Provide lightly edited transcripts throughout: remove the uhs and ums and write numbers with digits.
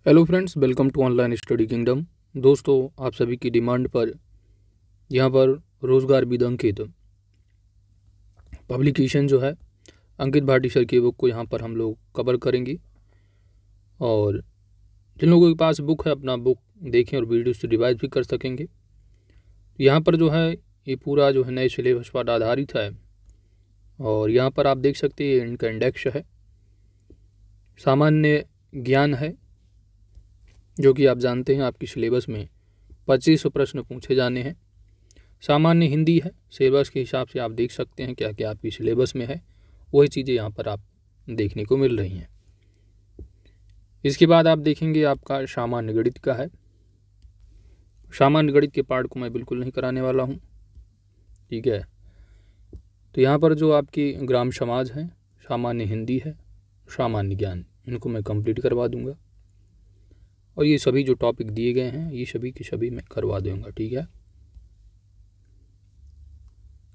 Hello friends, welcome to online study kingdom. दोस्तों, आप सभी की डिमांड पर यहाँ पर रोजगार विद अंकित पब्लिकेशन जो है अंकित भाटी सर की बुक को यहाँ पर हम लोग कवर करेंगे। और जिन लोगों के पास बुक है अपना बुक देखें और वीडियो से रिवाइज भी कर सकेंगे। यहाँ पर जो है ये पूरा जो है नए सिलेबस पर आधारित है। और यहाँ पर आप देख सकते हैं इनका इंडेक्स है, सामान्य ज्ञान है, जो कि आप जानते हैं आपकी सिलेबस में 2500 प्रश्न पूछे जाने हैं। सामान्य हिंदी है, सिलेबस के हिसाब से आप देख सकते हैं क्या क्या आपकी सिलेबस में है, वही चीज़ें यहाँ पर आप देखने को मिल रही हैं। इसके बाद आप देखेंगे आपका सामान्य गणित का है। सामान्य गणित के पार्ट को मैं बिल्कुल नहीं कराने वाला हूँ, ठीक है। तो यहाँ पर जो आपकी ग्राम समाज है, सामान्य हिंदी है, सामान्य ज्ञान, इनको मैं कंप्लीट करवा दूंगा। और ये सभी जो टॉपिक दिए गए हैं ये सभी के सभी मैं करवा दूंगा, ठीक है।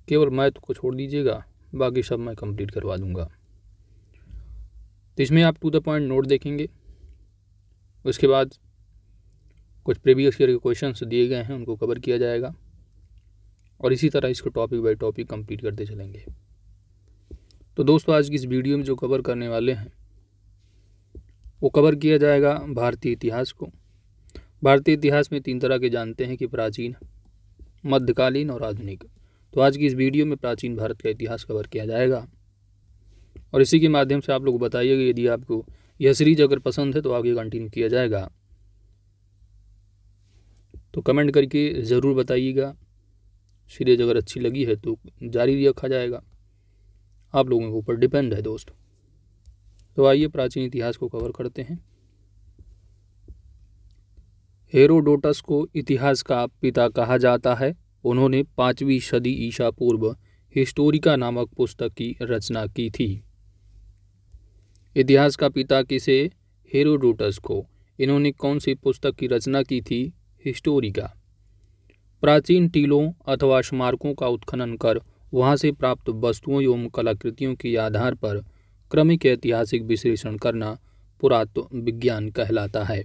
केवल मैथ को छोड़ दीजिएगा, बाकी सब मैं कंप्लीट करवा दूंगा। तो इसमें आप टू द पॉइंट नोट देखेंगे। उसके बाद कुछ प्रीवियस ईयर के क्वेश्चंस दिए गए हैं, उनको कवर किया जाएगा। और इसी तरह इसको टॉपिक बाय टॉपिक कंप्लीट करते चलेंगे। तो दोस्तों, आज की इस वीडियो में जो कवर करने वाले हैं वो कवर किया जाएगा भारतीय इतिहास को। भारतीय इतिहास में 3 तरह के जानते हैं कि प्राचीन, मध्यकालीन और आधुनिक। तो आज की इस वीडियो में प्राचीन भारत का इतिहास कवर किया जाएगा। और इसी के माध्यम से आप लोग बताइएगा, यदि आपको यह सीरीज अगर पसंद है तो आगे कंटिन्यू किया जाएगा। तो कमेंट करके ज़रूर बताइएगा। सीरीज अगर अच्छी लगी है तो जारी रखा जाएगा, आप लोगों के ऊपर डिपेंड है दोस्त। तो आइए प्राचीन इतिहास को कवर करते हैं। हेरोडोटस को इतिहास का पिता कहा जाता है। उन्होंने 5वीं सदी ईसा पूर्व हिस्टोरिका नामक पुस्तक की रचना की थी। इतिहास का पिता किसे? हेरोडोटस को। इन्होंने कौन सी पुस्तक की रचना की थी? हिस्टोरिका। प्राचीन टीलों अथवा स्मारकों का उत्खनन कर वहां से प्राप्त वस्तुओं एवं कलाकृतियों के आधार पर क्रमिक ऐतिहासिक विश्लेषण करना पुरातत्व विज्ञान कहलाता है।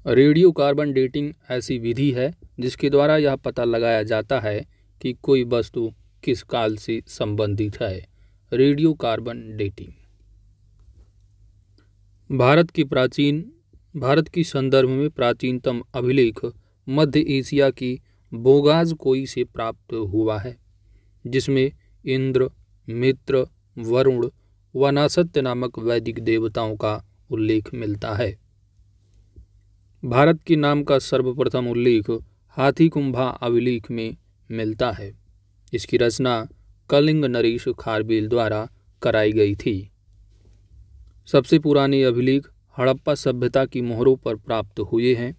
रेडियो कार्बन डेटिंग ऐसी विधि है जिसके द्वारा यह पता लगाया जाता है कि कोई वस्तु किस काल से संबंधित है। Radio carbon dating. भारत की संदर्भ में प्राचीनतम अभिलेख मध्य एशिया की बोगाज़कोई से प्राप्त हुआ है, जिसमें इंद्र, मित्र, वरुण व नासत्य नामक वैदिक देवताओं का उल्लेख मिलता है। भारत के नाम का सर्वप्रथम उल्लेख हाथीकुंभा अभिलेख में मिलता है। इसकी रचना कलिंग नरेश खारबेल द्वारा कराई गई थी। सबसे पुराने अभिलेख हड़प्पा सभ्यता की मोहरों पर प्राप्त हुए हैं,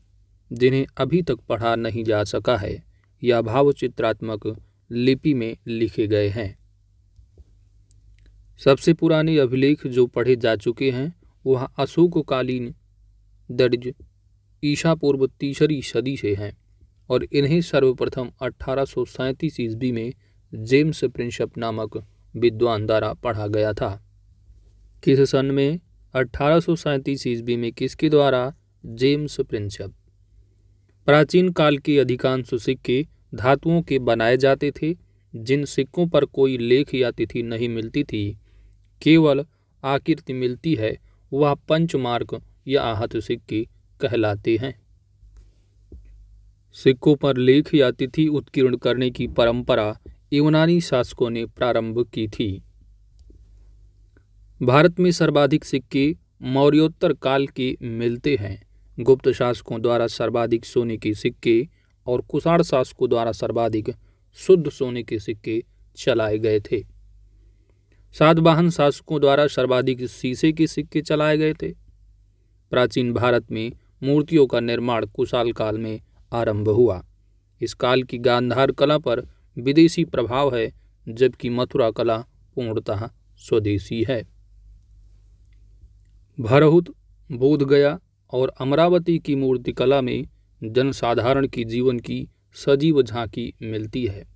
जिन्हें अभी तक पढ़ा नहीं जा सका है या भावचित्रात्मक लिपि में लिखे गए हैं। सबसे पुराने अभिलेख जो पढ़े जा चुके हैं वह अशोककालीन दर्ज ईसा पूर्व 3री सदी से हैं और इन्हें सर्वप्रथम 1837 ईस्वी में जेम्स प्रिंसप नामक विद्वान द्वारा पढ़ा गया था। किस सन में? 1837 ईस्वी में। किसके द्वारा? James Prinsep. प्राचीन काल के अधिकांश सिक्के धातुओं के बनाए जाते थे। जिन सिक्कों पर कोई लेख या तिथि नहीं मिलती थी, केवल आकृति मिलती है, वह पंचमार्क या आहत सिक्के कहलाते हैं। सिक्कों पर लेख या तिथि उत्कीर्ण करने की परंपरा यूनानी शासकों ने प्रारंभ की थी। भारत में सर्वाधिक सिक्के मौर्योत्तर काल के मिलते हैं। गुप्त शासकों द्वारा सर्वाधिक सोने के सिक्के और कुषाण शासकों द्वारा सर्वाधिक शुद्ध सोने के सिक्के चलाए गए थे। सातवाहन शासकों द्वारा सर्वाधिक शीशे के सिक्के चलाए गए थे। प्राचीन भारत में मूर्तियों का निर्माण कुशाल काल में आरंभ हुआ। इस काल की गांधार कला पर विदेशी प्रभाव है, जबकि मथुरा कला पूर्णतः स्वदेशी है। भरहुत, बोधगया और अमरावती की मूर्तिकला में जनसाधारण की जीवन की सजीव झांकी मिलती है।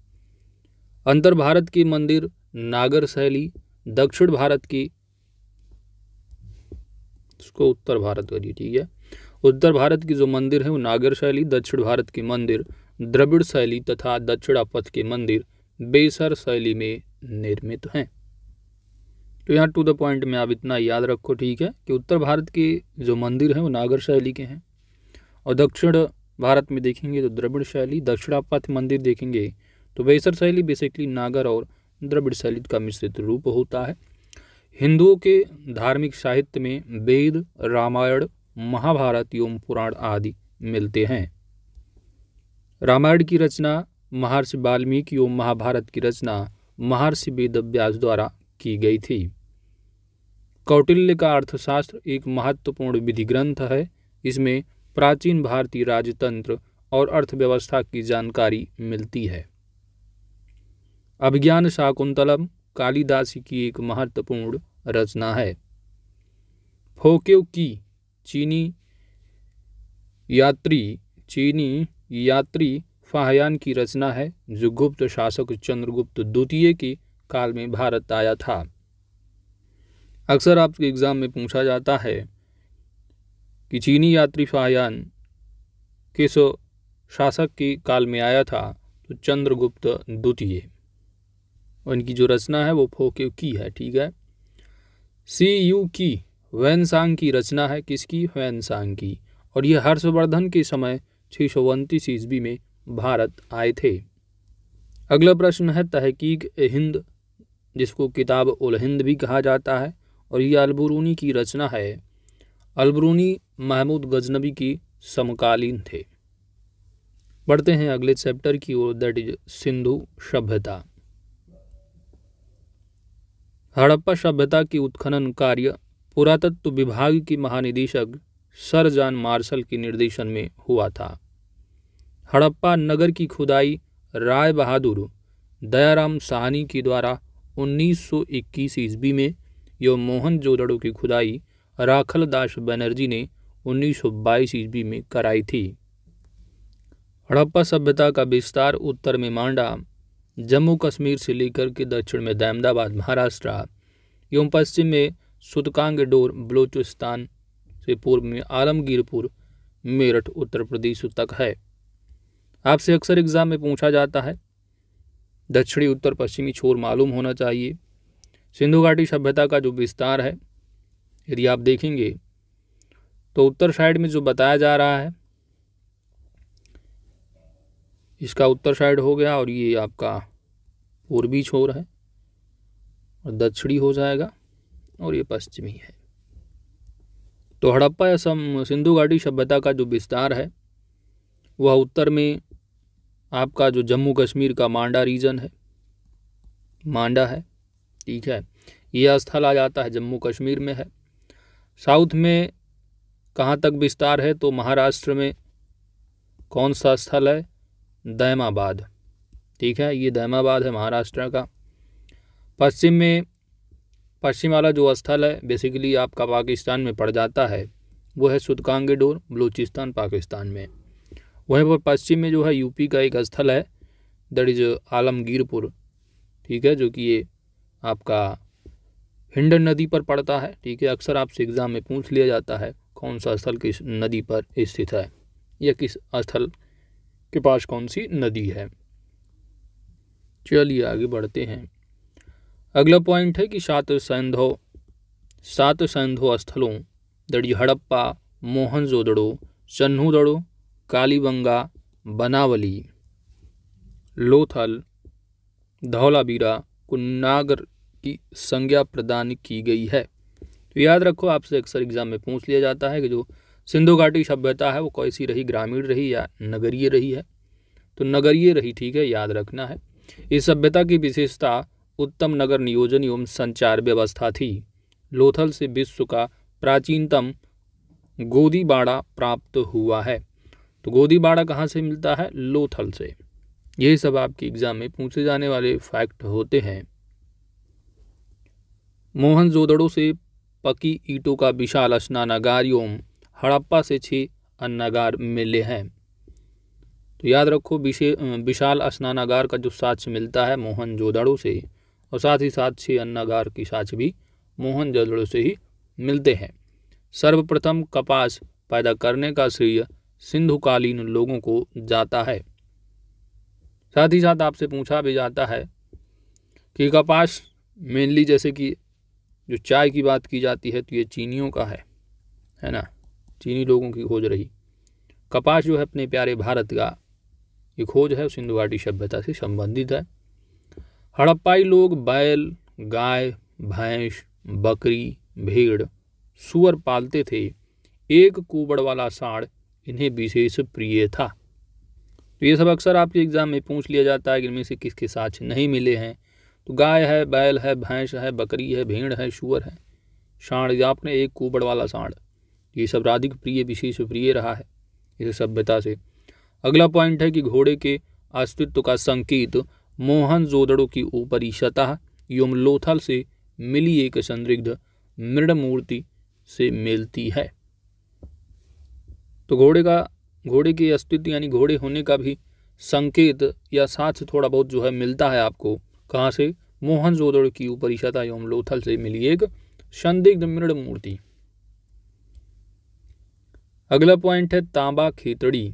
अंतर भारत के मंदिर नागर शैली, दक्षिण भारत की उसको उत्तर भारत करिए, ठीक है। उत्तर भारत की जो मंदिर है वो नागर शैली, दक्षिण भारत के मंदिर द्रविड़ शैली तथा दक्षिणापथ के मंदिर बेसर शैली में निर्मित हैं। तो यहाँ टू द पॉइंट में आप इतना याद रखो, ठीक है, कि उत्तर भारत के जो मंदिर हैं वो नागर शैली के हैं और दक्षिण भारत में देखेंगे तो द्रविड़ शैली, दक्षिणापथ मंदिर देखेंगे तो बेसर शैली बेसिकली नागर और द्रविड़ शैली का मिश्रित रूप होता है। हिंदुओं के धार्मिक साहित्य में वेद, रामायण, महाभारत एवं पुराण आदि मिलते हैं। रामायण की रचना महर्षि वाल्मीकि एवं महाभारत की रचना महर्षि वेदव्यास द्वारा की गई थी। कौटिल्य का अर्थशास्त्र एक महत्वपूर्ण विधि ग्रंथ है। इसमें प्राचीन भारतीय राजतंत्र और अर्थव्यवस्था की जानकारी मिलती है। अभिज्ञान शाकुंतलम कालिदास की एक महत्वपूर्ण रचना है। फोक्यो की चीनी यात्री फाहयान की रचना है जो गुप्त शासक चंद्रगुप्त द्वितीय के काल में भारत आया था। अक्सर आपके एग्जाम में पूछा जाता है कि चीनी यात्री फाहयान किस शासक के काल में आया था, तो चंद्रगुप्त द्वितीय। उनकी जो रचना है वो फोक्यो की है, ठीक है। CU की ह्वेनसांग की रचना है, किसकी? ह्वेनसांग की, और यह हर्षवर्धन के समय 629 ईस्वी में भारत आए थे। अगला प्रश्न है तहकीक हिंद, जिसको किताब उल हिंद भी कहा जाता है, और यह अलबरूनी की रचना है। अलबरूनी महमूद गजनबी की समकालीन थे। बढ़ते हैं अगले चैप्टर की ओर, दैट इज सिंधु सभ्यता। हड़प्पा सभ्यता की उत्खनन कार्य पुरातत्व विभाग के महानिदेशक सर जॉन मार्शल के निर्देशन में हुआ था। हड़प्पा नगर की खुदाई राय बहादुर दयाराम साहनी के द्वारा 1921 ईस्वी में एवं मोहनजोदड़ो की खुदाई राखल दास बनर्जी ने 1922 ईस्वी में कराई थी। हड़प्पा सभ्यता का विस्तार उत्तर में मांडा, जम्मू कश्मीर से लेकर के दक्षिण में अहमदाबाद महाराष्ट्र एवं पश्चिम में सुतकांगडोर बलूचिस्तान से पूर्व में आलमगीरपुर मेरठ उत्तर प्रदेश तक है। आपसे अक्सर एग्जाम में पूछा जाता है, दक्षिणी उत्तर पश्चिमी छोर मालूम होना चाहिए। सिंधु घाटी सभ्यता का जो विस्तार है यदि आप देखेंगे तो उत्तर साइड में जो बताया जा रहा है इसका उत्तर साइड हो गया, और ये आपका पूर्वी छोर है, और दक्षिणी हो जाएगा, और ये पश्चिमी है। तो हड़प्पा या सिंधु घाटी सभ्यता का जो विस्तार है वह उत्तर में आपका जो जम्मू कश्मीर का मांडा रीजन है, मांडा है, ठीक है, यह स्थल आ जाता है जम्मू कश्मीर में है। साउथ में कहाँ तक विस्तार है, तो महाराष्ट्र में कौन सा स्थल है? दैमाबाद, ठीक है, ये दैमाबाद है महाराष्ट्र का। पश्चिम में पश्चिम वाला जो स्थल है बेसिकली आपका पाकिस्तान में पड़ जाता है, वो है सुतकांगडोर बलूचिस्तान पाकिस्तान में। वहीं पर पश्चिम में जो है यूपी का एक स्थल है, दैट इज आलमगीरपुर, ठीक है, जो कि ये आपका हिंडन नदी पर पड़ता है, ठीक है। अक्सर आपसे एग्जाम में पूछ लिया जाता है कौन सा स्थल किस नदी पर स्थित है या किस स्थल के पास कौन सी नदी है। चलिए आगे बढ़ते हैं। अगला पॉइंट है कि सात सैंधव स्थलों दैट इज हड़प्पा, मोहनजोदड़ो, चन्हूदड़ो, कालीबंगा, बनावली, लोथल, धौलावीरा को नागर की संज्ञा प्रदान की गई है। तो याद रखो, आपसे अक्सर एग्जाम में पूछ लिया जाता है कि जो सिंधु घाटी सभ्यता है वो कैसी रही, ग्रामीण रही या नगरीय रही है, तो नगरीय रही, ठीक है, याद रखना है। इस सभ्यता की विशेषता उत्तम नगर नियोजन एवं संचार व्यवस्था थी। लोथल से विश्व का प्राचीनतम गोदीबाड़ा प्राप्त हुआ है। तो गोदीबाड़ा कहाँ से मिलता है? लोथल से। यही सब आपके एग्जाम में पूछे जाने वाले फैक्ट होते हैं। मोहनजोदड़ो से पकी ईंटों का विशाल स्नानागार एवं हड़प्पा से 6 अन्नागार मिले हैं। तो याद रखो, विशाल स्नानागार का जो साक्ष्य मिलता है मोहनजोदड़ो से, और साथ ही साथ 6 अन्नागार की साक्ष्य भी मोहनजोदड़ो से ही मिलते हैं। सर्वप्रथम कपास पैदा करने का श्रेय सिंधुकालीन लोगों को जाता है। साथ ही साथ आपसे पूछा भी जाता है कि कपास मेनली, जैसे कि जो चाय की बात की जाती है तो ये चीनियों का है ना, चीनी लोगों की खोज रही। कपास जो है अपने प्यारे भारत का ये खोज है, सिंधु घाटी सभ्यता से संबंधित है। हड़प्पाई लोग बैल, गाय, भैंस, बकरी, भेड़, सूअर पालते थे। एक कुबड़ वाला सांड इन्हें विशेष प्रिय था। तो ये सब अक्सर आपके एग्जाम में पूछ लिया जाता है कि इनमें से किसके साक्ष्य नहीं मिले हैं। तो गाय है, बैल है, भैंस है, बकरी है, भेड़ है, सूअर है, सांड, आपने एक कुबड़ वाला सांड, ये सब अधिक प्रिय, विशेष प्रिय रहा है इस सभ्यता से। अगला पॉइंट है कि घोड़े के अस्तित्व का संकेत मोहनजोदड़ो की ऊपरी सतह योमलोथल से मिली एक संदिग्ध मृण मूर्ति से मिलती है। तो घोड़े के अस्तित्व यानी घोड़े होने का भी संकेत या साक्ष्य थोड़ा बहुत जो है मिलता है आपको। कहाँ से? मोहनजोदड़ो की ऊपरी सतह योमलोथल से मिली एक संदिग्ध मृण मूर्ति। अगला पॉइंट है तांबा खेतड़ी।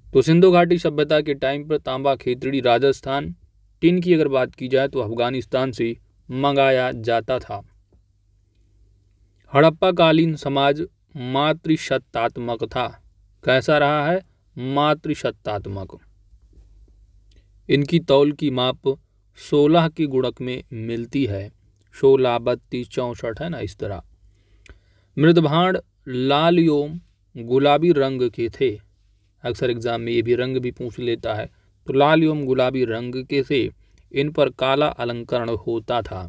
तो सिंधु घाटी सभ्यता के टाइम पर तांबा खेतड़ी राजस्थान, टिन की अगर बात की जाए तो अफगानिस्तान से मंगाया जाता था। हड़प्पा कालीन समाज मातृसत्तात्मक था। कैसा रहा है? मातृसत्तात्मक। इनकी तौल की माप 16 की गुणक में मिलती है, 16, 32, 64 है ना, इस तरह। मृदभांड लाल एवं गुलाबी रंग के थे। अक्सर एग्जाम में ये भी रंग भी पूछ लेता है। तो लाल एवं गुलाबी रंग के थे। इन पर काला अलंकरण होता था।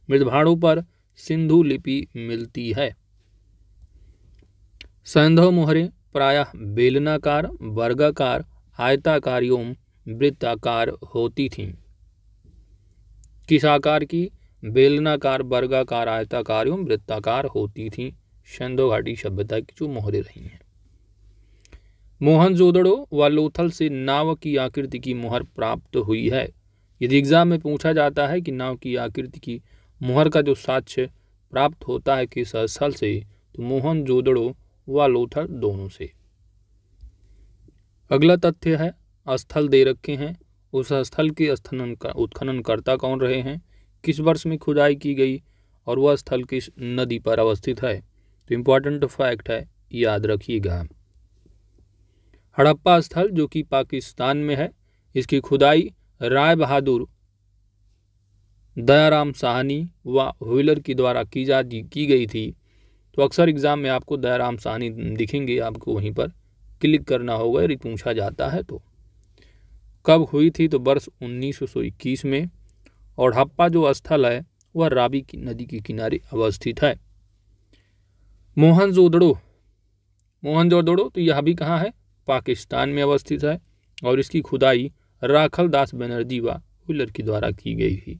मृदभांडों पर सिंधु लिपि मिलती है। सैंधव मोहरें प्रायः बेलनाकार, वर्गाकार, आयताकार एवं वृत्ताकार होती थीं। किस आकार की? बेलनाकार, वर्गाकार, आयताकार एवं वृत्ताकार होती थीं सिंधु घाटी सभ्यता की जो मोहरें रही हैं। मोहनजोदड़ो व लोथल से नाव की आकृति की मोहर प्राप्त हुई है। यदि एग्जाम में पूछा जाता है कि नाव की आकृति की मोहर का जो साक्ष्य प्राप्त होता है किस स्थल से, तो मोहनजोदड़ो व लोथल दोनों से। अगला तथ्य है स्थल दे रखे हैं, उस स्थल के उत्खननकर्ता कौन रहे हैं, किस वर्ष में खुदाई की गई और वह स्थल किस नदी पर अवस्थित है। तो इम्पोर्टेंट फैक्ट है, याद रखिएगा। हड़प्पा स्थल जो कि पाकिस्तान में है, इसकी खुदाई राय बहादुर, दयाराम साहनी व व्हीलर के द्वारा की गई थी। तो अक्सर एग्जाम में आपको दयाराम साहनी दिखेंगे, आपको वहीं पर क्लिक करना होगा यदि पूछा जाता है तो। कब हुई थी? तो वर्ष 1921 में। और हड़प्पा जो स्थल है वह रावी की नदी के किनारे अवस्थित है। मोहनजोदड़ो तो यह भी कहाँ है? पाकिस्तान में अवस्थित है और इसकी खुदाई राखल दास बनर्जी व व्हीलर के द्वारा की गई थी।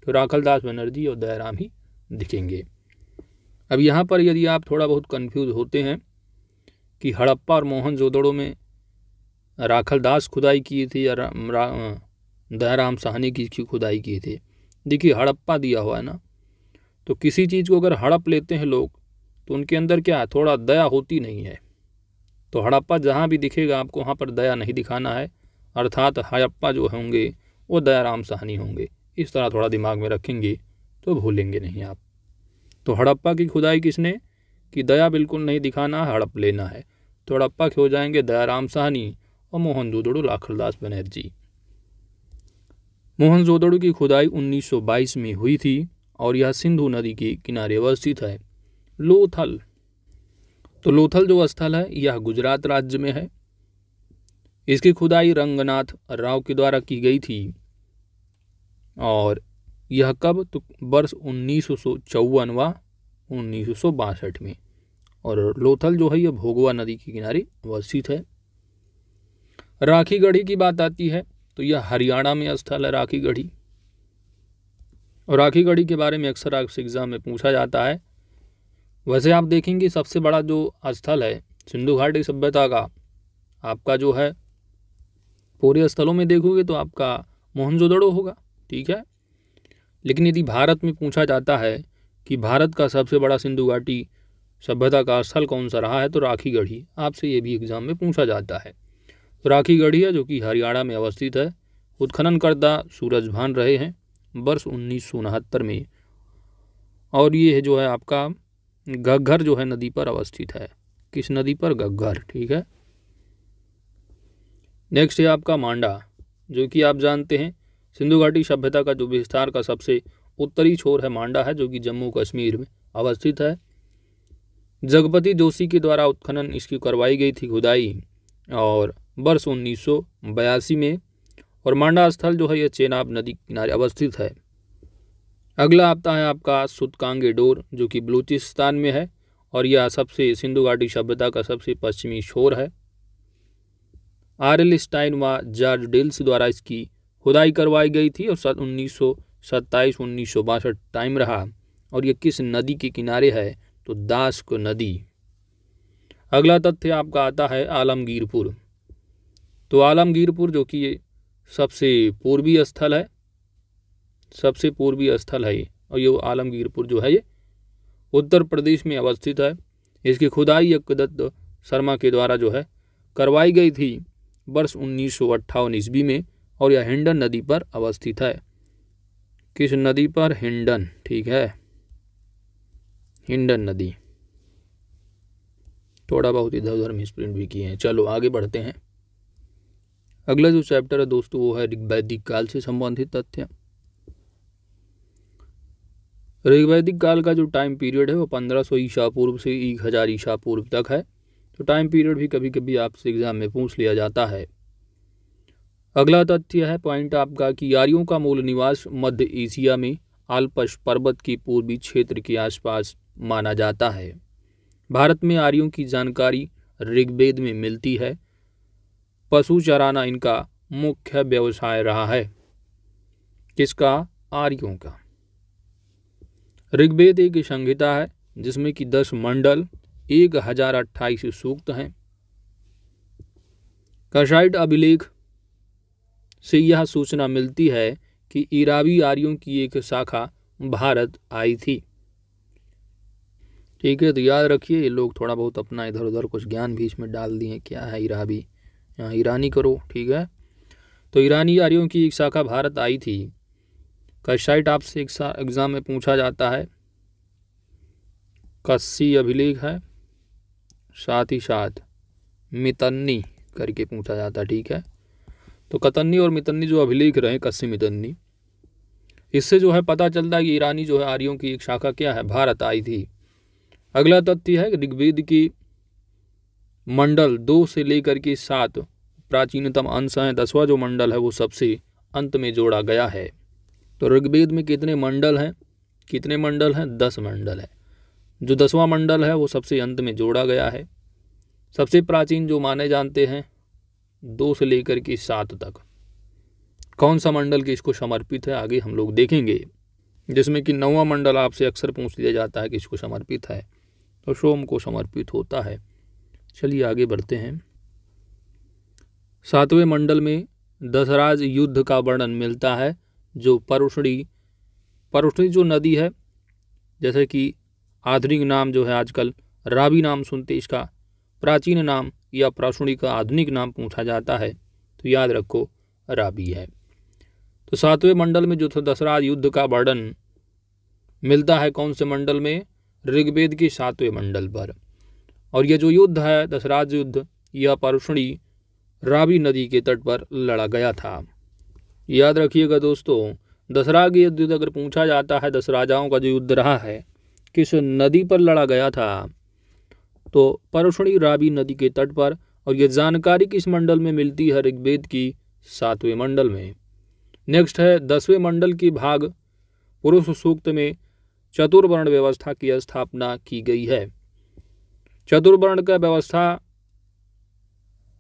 तो राखल दास बनर्जी और दयाराम ही दिखेंगे। अब यहाँ पर यदि आप थोड़ा बहुत कंफ्यूज होते हैं कि हड़प्पा और मोहनजोदड़ो में राखल दास खुदाई किए थे या दयाराम साहनी की खुदाई किए थे, देखिए हड़प्पा दिया हुआ है ना, तो किसी चीज़ को अगर हड़प लेते हैं लोग तो उनके अंदर क्या थोड़ा दया होती नहीं है। तो हड़प्पा जहाँ भी दिखेगा आपको वहाँ पर दया नहीं दिखाना है, अर्थात हड़प्पा जो होंगे वो दयाराम साहनी होंगे। इस तरह थोड़ा दिमाग में रखेंगे तो भूलेंगे नहीं आप। तो हड़प्पा की खुदाई किसने कि दया बिल्कुल नहीं दिखाना, हड़प लेना है। तो हड़प्पा के हो जाएंगे दयाराम साहनी और मोहनजोदड़ो राखलदास बनर्जी। मोहनजोदड़ो की खुदाई 1922 में हुई थी और यह सिंधु नदी के किनारे अवस्थित है। लोथल, तो लोथल जो स्थल है यह गुजरात राज्य में है। इसकी खुदाई रंगनाथ राव के द्वारा की गई थी और यह कब? तो वर्ष 1954 व 1962 में। और लोथल जो है यह भोगवा नदी के किनारे अवस्थित है। राखीगढ़ी की बात आती है तो यह हरियाणा में स्थल है राखीगढ़ी। और राखीगढ़ी के बारे में अक्सर आपसे एग्जाम में पूछा जाता है। वैसे आप देखेंगे सबसे बड़ा जो स्थल है सिंधु घाटी सभ्यता का आपका जो है पूरे स्थलों में देखोगे तो आपका मोहनजोदड़ो होगा, ठीक है। लेकिन यदि भारत में पूछा जाता है कि भारत का सबसे बड़ा सिंधु घाटी सभ्यता का स्थल कौन सा रहा है, तो राखीगढ़ी। आपसे ये भी एग्जाम में पूछा जाता है। तो राखीगढ़ी है जो कि हरियाणा में अवस्थित है। उत्खनन करदा सूरजभान रहे हैं वर्ष 1969 में, और ये है जो है आपका घग्घर जो है नदी पर अवस्थित है। किस नदी पर? घग्घर। ठीक है। नेक्स्ट है आपका मांडा, जो कि आप जानते हैं सिंधु घाटी सभ्यता का जो विस्तार का सबसे उत्तरी छोर है मांडा है, जो कि जम्मू कश्मीर में अवस्थित है। जगपति जोशी के द्वारा उत्खनन इसकी करवाई गई थी खुदाई, और वर्ष 1982 में। और मांडा स्थल जो है यह चेनाब नदी किनारे अवस्थित है। अगला आता है आपका सुतकांगे डोर, जो कि बलूचिस्तान में है, और यह सबसे सिंधु घाटी सभ्यता का सबसे पश्चिमी छोर है। R.L. स्टाइन व जॉर्ज डिल्स द्वारा इसकी खुदाई करवाई गई थी, और 1927-1962 टाइम रहा। और ये किस नदी के किनारे है? तो दास्क नदी। अगला तथ्य आपका आता है आलमगीरपुर। तो आलमगीरपुर जो कि ये सबसे पूर्वी स्थल है, सबसे पूर्वी स्थल है, और ये आलमगीरपुर जो है ये उत्तर प्रदेश में अवस्थित है। इसकी खुदाई यज्ञदत्त शर्मा के द्वारा जो है करवाई गई थी वर्ष 1958 ईस्वी में, और यह हिंडन नदी पर अवस्थित है। किस नदी पर? हिंडन। ठीक है, हिंडन नदी। थोड़ा बहुत इधर उधर में स्प्रिंट भी किए हैं। चलो आगे बढ़ते हैं। अगला जो चैप्टर है दोस्तों वो है ऋग्वैदिक काल से संबंधित तथ्य। ऋग्वैदिक काल का जो टाइम पीरियड है वो 1500 ईसा पूर्व से 1000 ईसा पूर्व तक है। तो टाइम पीरियड भी कभी कभी आपसे एग्जाम में पूछ लिया जाता है। अगला तथ्य है पॉइंट आपका कि आर्यों का मूल निवास मध्य एशिया में आल्पस पर्वत की पूर्वी क्षेत्र के आसपास माना जाता है। भारत में आर्यों की जानकारी ऋग्वेद में मिलती है। पशु चराना इनका मुख्य व्यवसाय रहा है। किसका? आर्यों का। ऋग्वेद एक संहिता है जिसमें कि 10 मंडल 1028 सूक्त हैं। कसाइट अभिलेख से यह सूचना मिलती है कि ईरावी आर्यों की एक शाखा भारत आई थी। ठीक है, तो याद रखिए ये लोग थोड़ा बहुत अपना इधर उधर कुछ ज्ञान भी इसमें डाल दिए। क्या है ईरावी? यहाँ ईरानी करो। ठीक है, तो ईरानी आर्यों की एक शाखा भारत आई थी। कसाइट आपसे एग्जाम में पूछा जाता है। कस्सी अभिलेख है, साथ ही साथ मितन्नी करके पूछा जाता है। ठीक है, तो कतन्नी और मितन्नी जो अभिलेख रहे कस्सी मितन्नी, इससे जो है पता चलता है कि ईरानी जो है आर्यों की एक शाखा क्या है? भारत आई थी। अगला तथ्य है ऋग्वेद की मंडल 2 से लेकर के 7 प्राचीनतम अंश हैं। 10वां जो मंडल है वो सबसे अंत में जोड़ा गया है। तो ऋग्वेद में कितने मंडल हैं? कितने मंडल हैं? 10 मंडल है। जो 10वां मंडल है वो सबसे अंत में जोड़ा गया है। सबसे प्राचीन जो माने जानते हैं 2 से लेकर के 7 तक। कौन सा मंडल किसको समर्पित है आगे हम लोग देखेंगे, जिसमें कि 9वां मंडल आपसे अक्सर पूछ लिया जाता है किसको समर्पित है, तो सोम को समर्पित होता है। चलिए आगे बढ़ते हैं। 7वें मंडल में दशराज युद्ध का वर्णन मिलता है। जो परुष्णी जो नदी है, जैसे कि आधुनिक नाम जो है आजकल रावी नाम सुनते, इसका प्राचीन नाम या परुष्णी का आधुनिक नाम पूछा जाता है, तो याद रखो रावी है। तो 7वें मंडल में जो दशराज युद्ध का वर्णन मिलता है कौन से मंडल में? ऋग्वेद के 7वें मंडल पर। और यह जो युद्ध है दशराज युद्ध, यह परुष्णी रावी नदी के तट पर लड़ा गया था। याद रखिएगा दोस्तों, दशराज युद्ध अगर पूछा जाता है, दस राजाओं का जो युद्ध रहा है किस नदी पर लड़ा गया था, तो परुष्णी रावी नदी के तट पर। और यह जानकारी किस मंडल में मिलती है? ऋग्वेद की 7वें मंडल में। नेक्स्ट है 10वें मंडल की भाग पुरुष सूक्त में चतुर्वर्ण व्यवस्था की स्थापना की गई है। चतुर्वर्ण का व्यवस्था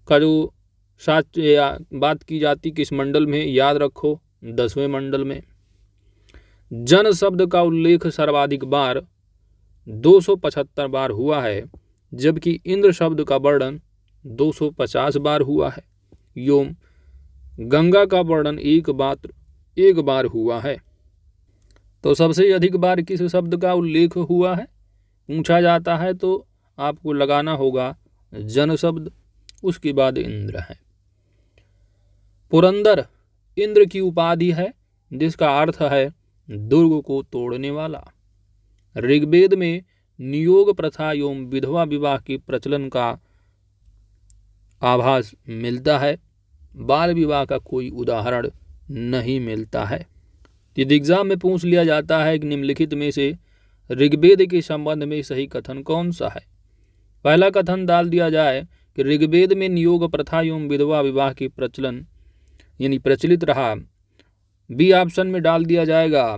का जो बात की जाती किस मंडल में? याद रखो 10वें मंडल में। जन शब्द का उल्लेख सर्वाधिक बार 275 बार हुआ है, जबकि इंद्र शब्द का वर्णन 250 बार हुआ है। योम गंगा का वर्णन एक बार हुआ है। तो सबसे अधिक बार किस शब्द का उल्लेख हुआ है पूछा जाता है तो आपको लगाना होगा जन शब्द, उसके बाद इंद्र है। पुरंदर इंद्र की उपाधि है जिसका अर्थ है दुर्ग को तोड़ने वाला। ऋग्वेद में नियोग प्रथा एवं विधवा विवाह के प्रचलन का आभास मिलता है। बाल विवाह का कोई उदाहरण नहीं मिलता है। यदि एग्जाम में पूछ लिया जाता है कि निम्नलिखित में से ऋग्वेद के संबंध में सही कथन कौन सा है, पहला कथन डाल दिया जाए कि ऋग्वेद में नियोग प्रथा एवं विधवा विवाह के प्रचलन यानी प्रचलित रहा। बी ऑप्शन में डाल दिया जाएगा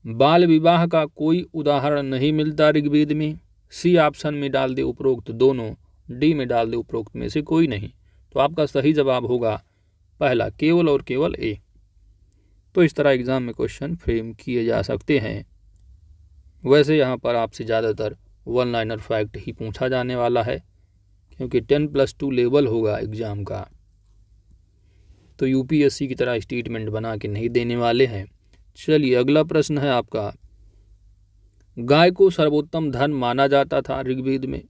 बाल विवाह का कोई उदाहरण नहीं मिलता ऋग्वेद में। सी ऑप्शन में डाल दे उपरोक्त दोनों। डी में डाल दे उपरोक्त में से कोई नहीं। तो आपका सही जवाब होगा पहला, केवल और केवल ए। तो इस तरह एग्जाम में क्वेश्चन फ्रेम किए जा सकते हैं। वैसे यहाँ पर आपसे ज़्यादातर वन लाइनर फैक्ट ही पूछा जाने वाला है क्योंकि 10+2 लेवल होगा एग्ज़ाम का, तो यूपीएससी की तरह स्टेटमेंट बना के नहीं देने वाले हैं। चलिए अगला प्रश्न है आपका, गाय को सर्वोत्तम धन माना जाता था ऋग्वेद में।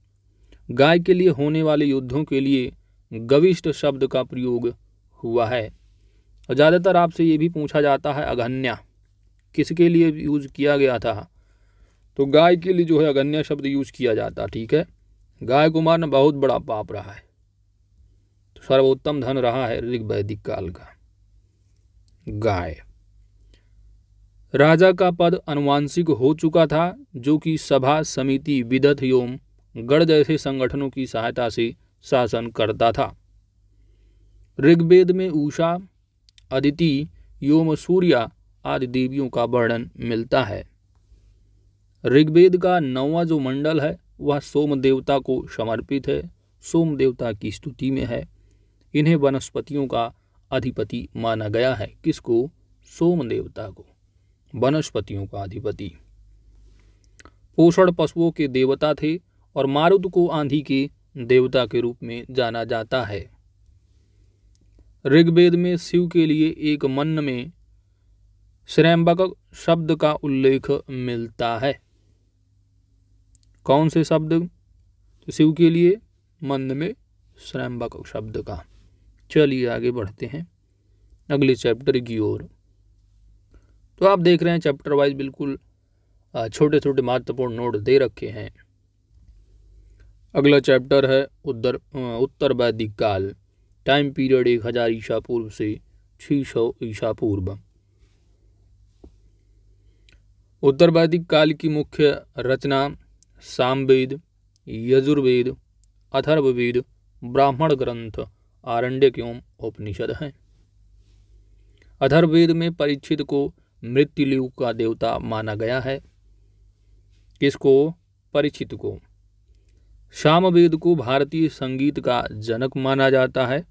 गाय के लिए होने वाले युद्धों के लिए गविष्ठ शब्द का प्रयोग हुआ है। और ज़्यादातर आपसे ये भी पूछा जाता है अगन्या किसके लिए यूज किया गया था, तो गाय के लिए जो है अगन्या शब्द यूज किया जाता। ठीक है, गाय को मारना बहुत बड़ा पाप रहा है, तो सर्वोत्तम धन रहा है ऋग्वैदिक काल का गाय। राजा का पद अनुवांशिक हो चुका था जो कि सभा समिति विदथ एवं गढ़ जैसे संगठनों की सहायता से शासन करता था। ऋग्वेद में उषा, अदिति एवं सूर्या आदि देवियों का वर्णन मिलता है। ऋग्वेद का 9वां जो मंडल है वह सोम देवता को समर्पित है, सोम देवता की स्तुति में है। इन्हें वनस्पतियों का अधिपति माना गया है। किसको? सोम देवता को, वनस्पतियों का अधिपति। पोषण पशुओं के देवता थे और मारुत को आंधी के देवता के रूप में जाना जाता है। ऋग्वेद में शिव के लिए एक मन्न में श्रैम्बक शब्द का उल्लेख मिलता है। कौन से शब्द? तो शिव के लिए मन्न में श्रैम्बक शब्द का। चलिए आगे बढ़ते हैं अगले चैप्टर की ओर। तो आप देख रहे हैं चैप्टर वाइज बिल्कुल छोटे छोटे महत्वपूर्ण नोट दे रखे हैं। अगला चैप्टर है उत्तर वैदिक काल। टाइम पीरियड 1000 ईसा पूर्व से 600 ईसा पूर्व। उत्तर वैदिक काल की मुख्य रचना सामवेद, यजुर्वेद, अथर्ववेद, ब्राह्मण ग्रंथ, आरण्यक एवं उपनिषद हैं। अथर्ववेद में परीक्षित को मृत्युलोक का देवता माना गया है। किसको? परीक्षित को। सामवेद को भारतीय संगीत का जनक माना जाता है।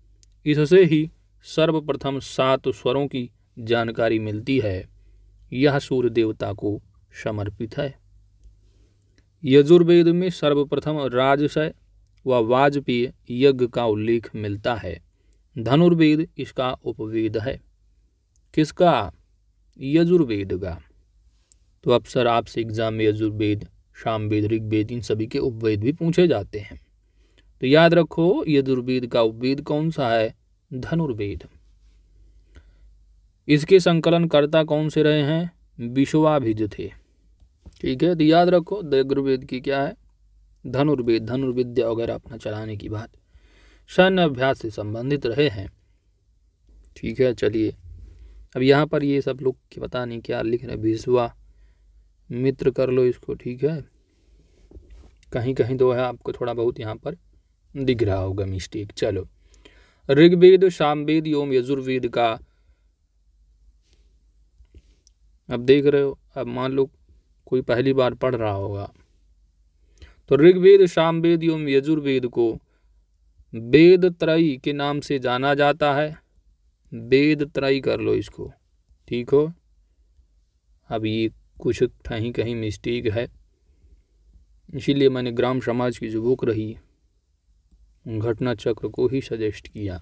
इससे ही सर्वप्रथम 7 स्वरों की जानकारी मिलती है। यह सूर्य देवता को समर्पित है। यजुर्वेद में सर्वप्रथम राजसय व वाजपेय यज्ञ का उल्लेख मिलता है। धनुर्वेद इसका उपवेद है। किसका? यजुर्वेद का। तो अक्सर आपसे एग्जाम में यजुर्वेद, सामवेद, ऋग्वेद इन सभी के उपवेद भी पूछे जाते हैं। तो याद रखो यजुर्वेद का उपवेद कौन सा है? धनुर्वेद। इसके संकलनकर्ता कौन से रहे हैं? विश्वाभिज थे। ठीक है, तो याद रखो यजुर्वेद की क्या है? धनुर्वेद। धनुर्विद्या वगैरह अपना चलाने की बात सैन्य अभ्यास से संबंधित रहे हैं। ठीक है, चलिए अब यहाँ पर ये सब लोग की पता नहीं क्या लिख रहे, विश्वा मित्र कर लो इसको। ठीक है, कहीं कहीं तो है आपको थोड़ा बहुत यहाँ पर दिख रहा होगा मिस्टेक। चलो, ऋग्वेद, सामवेद एवं यजुर्वेद का अब देख रहे हो। अब मान लो कोई पहली बार पढ़ रहा होगा तो ऋग्वेद, सामवेद एवं यजुर्वेद को वेद त्रयी के नाम से जाना जाता है। वेद त्रयी कर लो इसको। ठीक हो, अब ये कुछ कहीं कहीं मिस्टेक है, इसीलिए मैंने ग्राम समाज की जो बुक रही घटना चक्र को ही सजेस्ट किया।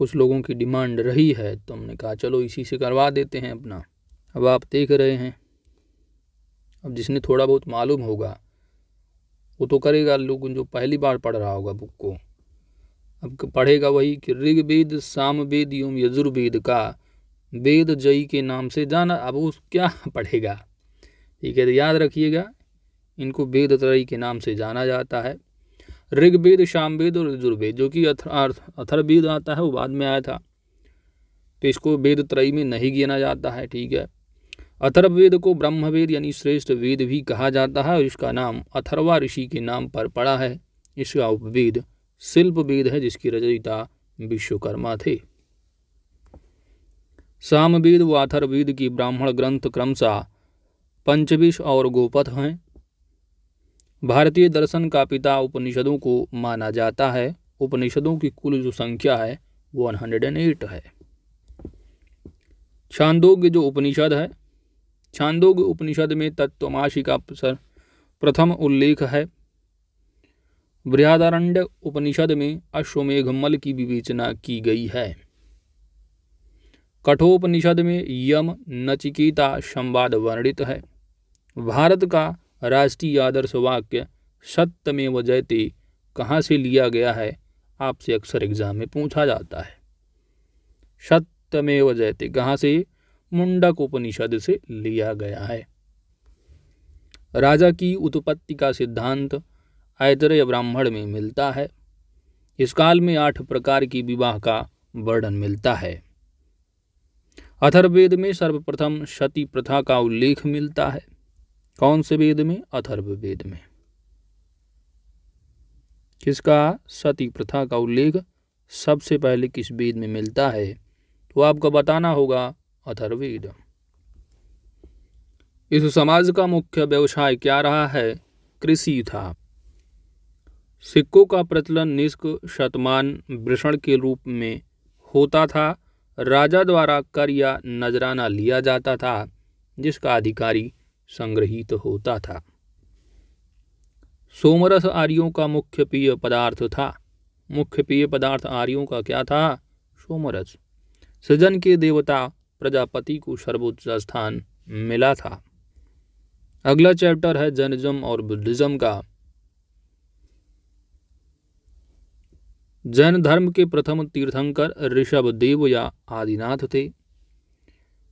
कुछ लोगों की डिमांड रही है तो हमने कहा चलो इसी से करवा देते हैं अपना। अब आप देख रहे हैं, अब जिसने थोड़ा बहुत मालूम होगा वो तो करेगा, लोग जो पहली बार पढ़ रहा होगा बुक को अब पढ़ेगा वही कि ऋग्वेद सामवेद एवं यजुर्वेद का वेद जयी के नाम से जाना। अब वो क्या पढ़ेगा, ठीक है। तो याद रखिएगा, इनको वेद त्रयी के नाम से जाना जाता है। ऋग्वेद सामवेद और यजुर्वेद, जो कि अथर्ववेद आता है वो बाद में आया था, तो इसको वेद त्रयी में नहीं गिना जाता है, ठीक है। अथर्ववेद को ब्रह्मवेद यानी श्रेष्ठ वेद भी कहा जाता है और इसका नाम अथर्वा ऋषि के नाम पर पड़ा है। इसका उपवेद शिल्प वेद है जिसकी रचयिता विश्वकर्मा थे। सामवेद व अथर्ववेद की ब्राह्मण ग्रंथ क्रमशः पंचविश और गोपथ हैं। भारतीय दर्शन का पिता उपनिषदों को माना जाता है। उपनिषदों की कुल जो संख्या है वो 108 है। छांदोग्य जो उपनिषद है, छांदोग्य उपनिषद में तत्त्वमसि का प्रथम उल्लेख है। बृहदारण्यक उपनिषद में अश्वमेघमल की विवेचना की गई है। कठोपनिषद में यम नचिकेता संवाद वर्णित है। भारत का राष्ट्रीय आदर्श वाक्य सत्यमेव जयते कहाँ से लिया गया है, आपसे अक्सर एग्जाम में पूछा जाता है। सत्यमेव जयते कहाँ से, मुंडक उपनिषद से लिया गया है। राजा की उत्पत्ति का सिद्धांत ऐतरेय ब्राह्मण में मिलता है। इस काल में 8 प्रकार की विवाह का वर्णन मिलता है। अथर्ववेद में सर्वप्रथम सती प्रथा का उल्लेख मिलता है। कौन से वेद में, अथर्ववेद में। किसका, सती प्रथा का उल्लेख सबसे पहले किस वेद में मिलता है, तो आपको बताना होगा अथर्ववेद। इस समाज का मुख्य व्यवसाय क्या रहा है, कृषि था। सिक्कों का प्रचलन निष्क शतमान वृषण के रूप में होता था। राजा द्वारा कर या नजराना लिया जाता था जिसका अधिकारी संग्रहित होता था। सोमरस आर्यों का मुख्य पेय पदार्थ था। मुख्य पेय पदार्थ आर्यों का क्या था, सोमरस। सृजन के देवता प्रजापति को सर्वोच्च स्थान मिला था। अगला चैप्टर है जैनिज्म और बुद्धिज्म का। जैन धर्म के प्रथम तीर्थंकर ऋषभदेव या आदिनाथ थे।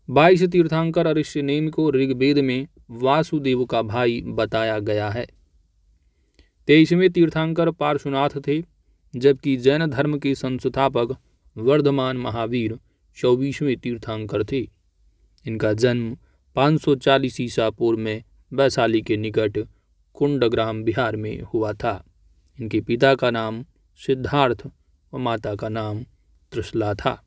22 तीर्थंकर ऋषिनेमि को ऋग्वेद में वासुदेव का भाई बताया गया है। 23वें तीर्थंकर पार्श्वनाथ थे, जबकि जैन धर्म के संस्थापक वर्धमान महावीर 24वें तीर्थंकर थे। इनका जन्म 540 ईसा पूर्व में वैशाली के निकट कुंडग्राम बिहार में हुआ था। इनके पिता का नाम सिद्धार्थ और माता का नाम त्रिशला था।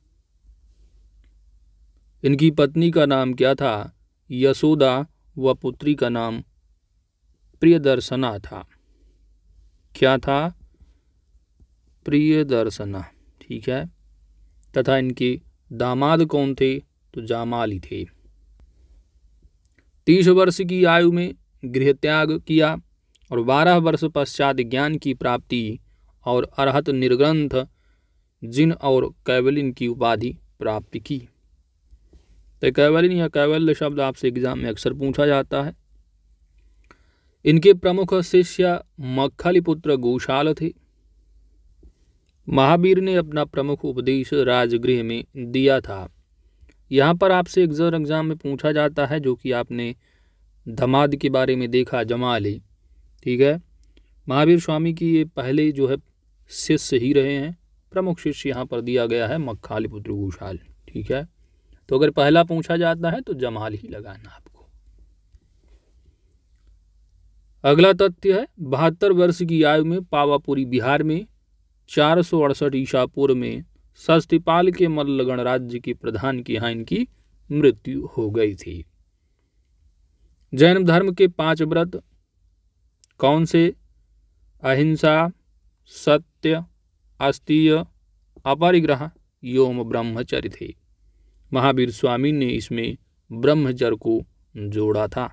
इनकी पत्नी का नाम क्या था, यशोदा, व पुत्री का नाम प्रियदर्शना था। क्या था, प्रियदर्शना, ठीक है। तथा इनके दामाद कौन थे, तो जामाली थे। 30 वर्ष की आयु में गृह त्याग किया और 12 वर्ष पश्चात ज्ञान की प्राप्ति और अरहत निर्ग्रंथ जिन और कैवलिन की उपाधि प्राप्त की। तो कैवलिन या कैवल्य शब्द आपसे एग्जाम में अक्सर पूछा जाता है। इनके प्रमुख शिष्य मक्खलीपुत्र गोशाल थे। महावीर ने अपना प्रमुख उपदेश राजगृह में दिया था। यहाँ पर आपसे एग्जाम में पूछा जाता है, जो कि आपने धमाद के बारे में देखा, जमाली, ठीक है। महावीर स्वामी की ये पहले जो है शिष्य ही रहे हैं। प्रमुख शिष्य यहाँ पर दिया गया है मक्खलीपुत्र गोशाल, ठीक है। तो अगर पहला पूछा जाता है तो जमाल ही लगाना आपको। अगला तथ्य है 72 वर्ष की आयु में पावापुरी बिहार में 468 ईसा पूर्व में सस्तिपाल के मल्ल गणराज्य के प्रधान के यहाँ इनकी मृत्यु हो गई थी। जैन धर्म के 5 व्रत कौन से, अहिंसा, सत्य, अस्तेय, अपरिग्रह एवं ब्रह्मचर्य थे। महावीर स्वामी ने इसमें ब्रह्मचर्य को जोड़ा था।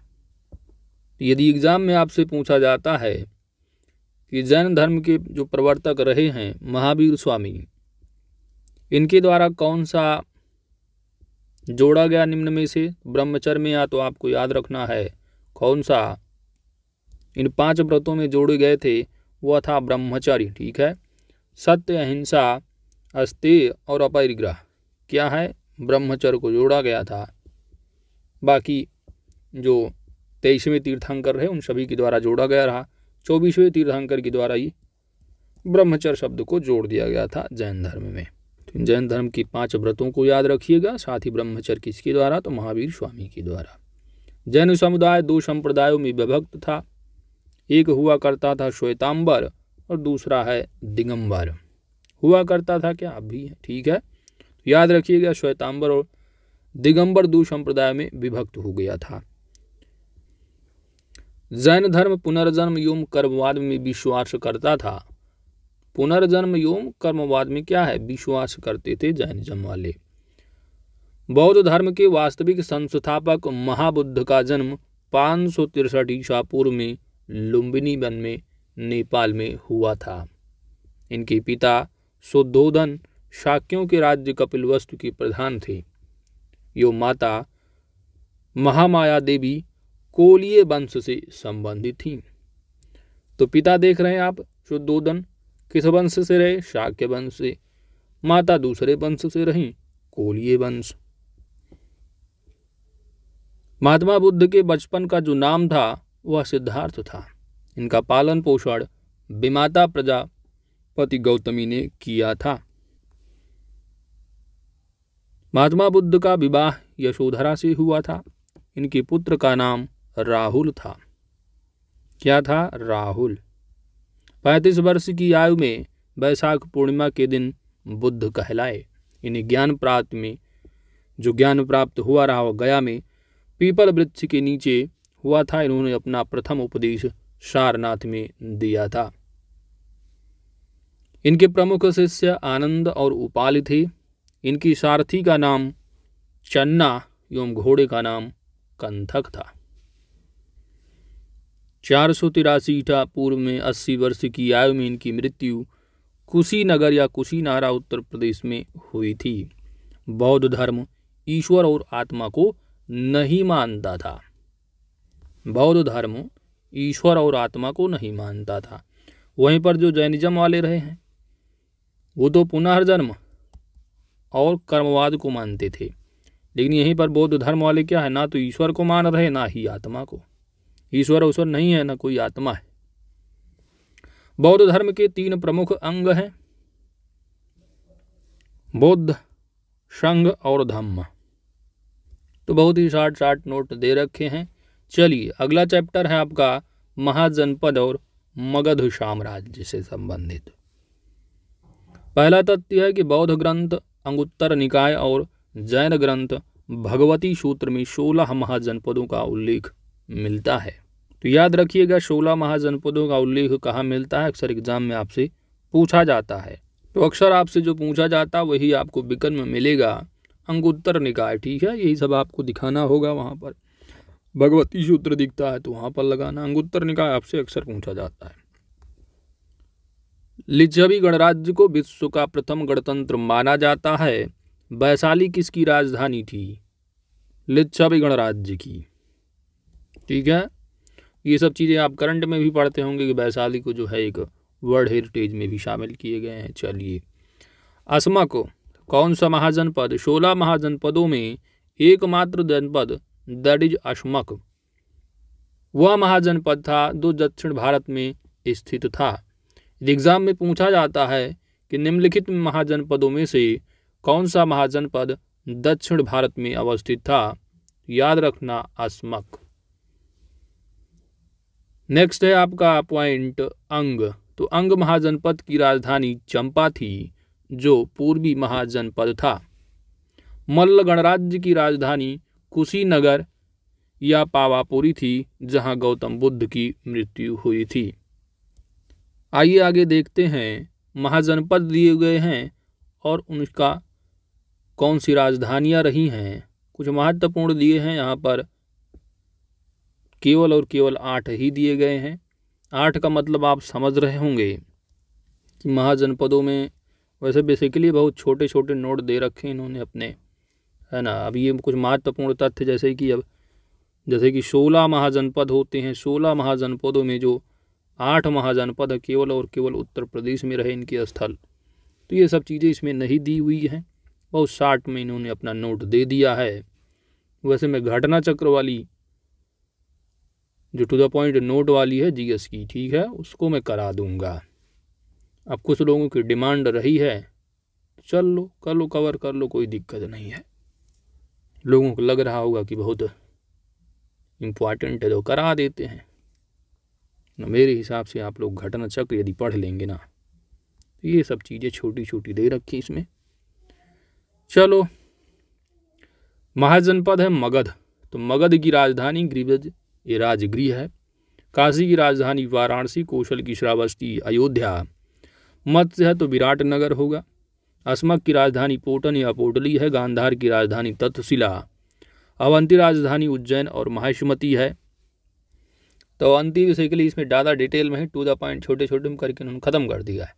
यदि एग्जाम में आपसे पूछा जाता है कि जैन धर्म के जो प्रवर्तक रहे हैं महावीर स्वामी, इनके द्वारा कौन सा जोड़ा गया निम्न में से। ब्रह्मचर्य में या तो आपको याद रखना है कौन सा इन 5 व्रतों में जोड़े गए थे, वह था ब्रह्मचर्य। ठीक है, सत्य, अहिंसा, अस्तेय और अपरिग्रह क्या है, ब्रह्मचर्य को जोड़ा गया था। बाकी जो 23वें तीर्थंकर रहे उन सभी के द्वारा जोड़ा गया रहा। 24वें तीर्थंकर के द्वारा ही ब्रह्मचर्य शब्द को जोड़ दिया गया था जैन धर्म में। तो जैन धर्म की 5 व्रतों को याद रखिएगा। साथ ही ब्रह्मचर्य किसके द्वारा, तो महावीर स्वामी के द्वारा। जैन समुदाय 2 संप्रदायों में विभक्त था। एक हुआ करता था श्वेतांबर और दूसरा है दिगंबर। हुआ करता था क्या, अब भी है। ठीक है, तो याद रखिएगा श्वेतांबर और दिगंबर 2 संप्रदाय में विभक्त हो गया था। जैन धर्म पुनर्जन्म एवं कर्मवाद में विश्वास करता था। पुनर्जन्म एवं कर्मवाद में क्या है, विश्वास करते थे जैनिज्म वाले। बौद्ध धर्म के वास्तविक संस्थापक महाबुद्ध का जन्म 563 ईसा पूर्व में लुम्बिनी वन में नेपाल में हुआ था। इनके पिता शुद्धोधन शाक्यों के राज्य कपिलवस्तु के प्रधान थे। यो माता महामाया देवी कोलीय वंश से संबंधित थी। तो पिता देख रहे हैं आप, शुद्धोधन किस वंश से रहे, शाक्य वंश से। माता दूसरे वंश से रही, कोलीय वंश। महात्मा बुद्ध के बचपन का जो नाम था वह सिद्धार्थ था। इनका पालन पोषण विमाता प्रजापति गौतमी ने किया था। महात्मा बुद्ध का विवाह यशोधरा से हुआ था। इनके पुत्र का नाम राहुल था। क्या था, राहुल। 35 वर्ष की आयु में वैशाख पूर्णिमा के दिन बुद्ध कहलाए। इन्हें ज्ञान प्राप्त हुआ रहा वो गया में पीपल वृक्ष के नीचे हुआ था। इन्होंने अपना प्रथम उपदेश सारनाथ में दिया था। इनके प्रमुख शिष्य आनंद और उपाल थे। इनकी सारथी का नाम चन्ना एवं घोड़े का नाम कंथक था। 483 ईसा पूर्व में 80 वर्ष की आयु में इनकी मृत्यु कुशीनगर या कुशीनारा उत्तर प्रदेश में हुई थी। बौद्ध धर्म ईश्वर और आत्मा को नहीं मानता था। बौद्ध धर्म ईश्वर और आत्मा को नहीं मानता था। वहीं पर जो जैनिज्म वाले रहे हैं वो तो पुनर्जन्म और कर्मवाद को मानते थे। लेकिन यहीं पर बौद्ध धर्म वाले क्या है, ना तो ईश्वर को मान रहे ना ही आत्मा को। ईश्वर नहीं है, ना कोई आत्मा है। बौद्ध धर्म के 3 प्रमुख अंग हैं, बौद्ध, संघ और धम्म। तो बहुत ही शार्ट नोट दे रखे हैं। चलिए अगला चैप्टर है आपका महाजनपद और मगध साम्राज्य से संबंधित। पहला तथ्य है कि बौद्ध ग्रंथ अंगुत्तर निकाय और जैन ग्रंथ भगवती सूत्र में 16 महाजनपदों का उल्लेख मिलता है। तो याद रखिएगा 16 महाजनपदों का उल्लेख कहाँ मिलता है, अक्सर एग्जाम में आपसे पूछा जाता है। तो अक्सर आपसे जो पूछा जाता है वही आपको विकल्प में मिलेगा, अंगुत्तर निकाय। ठीक है, यही सब आपको दिखाना होगा। वहाँ पर भगवती सूत्र दिखता है तो वहाँ पर लगाना। अंगुत्तर निकाय आपसे अक्सर पूछा जाता है। लिच्छवी गणराज्य को विश्व का प्रथम गणतंत्र माना जाता है। वैशाली किसकी राजधानी थी, लिच्छवी गणराज्य की। ठीक है, ये सब चीज़ें आप करंट में भी पढ़ते होंगे कि वैशाली को जो है एक वर्ल्ड हेरिटेज में भी शामिल किए गए हैं। चलिए असमक कौन सा महाजनपद, 16 महाजनपदों में एकमात्र जनपद दैट इज असमक वह महाजनपद था जो दक्षिण भारत में स्थित था। एग्जाम में पूछा जाता है कि निम्नलिखित महाजनपदों में से कौन सा महाजनपद दक्षिण भारत में अवस्थित था, याद रखना असमक। नेक्स्ट है आपका पॉइंट अंग। तो अंग महाजनपद की राजधानी चंपा थी जो पूर्वी महाजनपद था। मल्ल गणराज्य की राजधानी कुशीनगर या पावापुरी थी जहां गौतम बुद्ध की मृत्यु हुई थी। आइए आगे देखते हैं, महाजनपद दिए गए हैं और उनका कौन सी राजधानियां रही हैं। कुछ महत्वपूर्ण दिए हैं यहाँ पर, केवल और केवल 8 ही दिए गए हैं। 8 का मतलब आप समझ रहे होंगे कि महाजनपदों में वैसे बेसिकली बहुत छोटे छोटे नोट दे रखे हैं इन्होंने अपने है ना। अब ये कुछ महत्वपूर्ण तथ्य जैसे कि 16 महाजनपद होते हैं, 16 महाजनपदों में जो 8 महाजनपद केवल और केवल उत्तर प्रदेश में रहे इनके स्थल, तो ये सब चीज़ें इसमें नहीं दी हुई हैं, बहुत शार्ट में इन्होंने अपना नोट दे दिया है। वैसे मैं घटना चक्र वाली जो टू द पॉइंट नोट वाली है जीएस की, ठीक है, उसको मैं करा दूंगा। अब कुछ लोगों की डिमांड रही है, चल लो कर लो, कवर कर लो, कोई दिक्कत नहीं है। लोगों को लग रहा होगा कि बहुत इम्पॉर्टेंट है तो करा देते हैं ना। मेरे हिसाब से आप लोग घटना चक्र यदि पढ़ लेंगे ना, तो ये सब चीज़ें छोटी छोटी दे रखी इसमें। चलो, महाजनपद है मगध, तो मगध की राजधानी गिरिब्रज ये राजगृह है। काशी की राजधानी वाराणसी, कौशल की श्रावस्ती अयोध्या, मत्स्य है तो विराटनगर होगा। अस्मक की राजधानी पोटन या पोटली है। गांधार की राजधानी तक्षशिला। अवंती राजधानी उज्जैन और माहिष्मती है। तो अवंती बेसिकली इसमें ज़्यादा डिटेल में है, टू द पॉइंट छोटे छोटे में करके उन्होंने ख़त्म कर दिया है,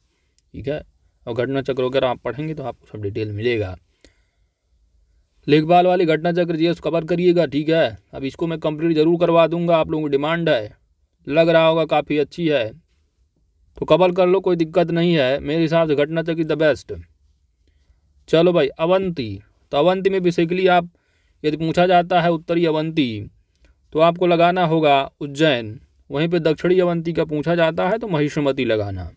ठीक है। और घटना चक्र वगैरह आप पढ़ेंगे तो आपको सब डिटेल मिलेगा। लेखपाल वाली घटना चक्र जीएस कवर करिएगा, ठीक है। अब इसको मैं कंप्लीट जरूर करवा दूंगा, आप लोगों की डिमांड है, लग रहा होगा काफ़ी अच्छी है तो कवर कर लो, कोई दिक्कत नहीं है। मेरे हिसाब से घटना चक्र द बेस्ट। चलो भाई, अवंती, तो अवंती में बेसिकली आप यदि पूछा जाता है उत्तरी अवंती तो आपको लगाना होगा उज्जैन, वहीं पे दक्षिणी अवंती का पूछा जाता है तो महिष्मती लगाना।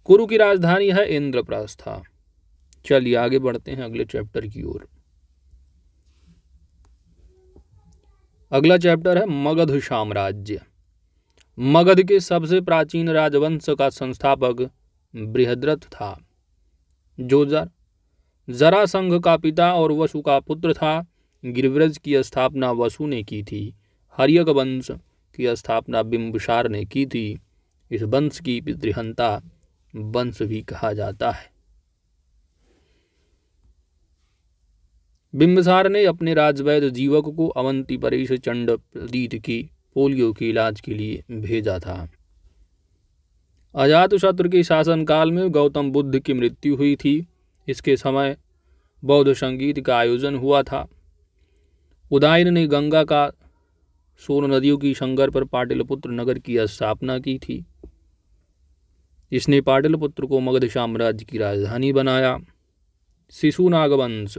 कुरु की राजधानी है इंद्रप्रस्था। चलिए आगे बढ़ते हैं अगले चैप्टर की ओर। अगला चैप्टर है मगध साम्राज्य। मगध के सबसे प्राचीन राजवंश का संस्थापक बृहद्रथ था, जो जरासंघ का पिता और वसु का पुत्र था। गिरिव्रज की स्थापना वसु ने की थी। हर्यक वंश की स्थापना बिंबिसार ने की थी। इस वंश की पितृहंता वंश भी कहा जाता है। बिंबिसार ने अपने राजवैद्य जीवक को अवंती परेश चंड प्रदीत की पोलियो के इलाज के लिए भेजा था। अजातशत्रु के शासनकाल में गौतम बुद्ध की मृत्यु हुई थी। इसके समय बौद्ध संगीत का आयोजन हुआ था। उदयन ने गंगा का सोन नदियों की संगर पर पाटलिपुत्र नगर की स्थापना की थी। इसने पाटलिपुत्र को मगध साम्राज्य की राजधानी बनाया। शिशुनाग वंश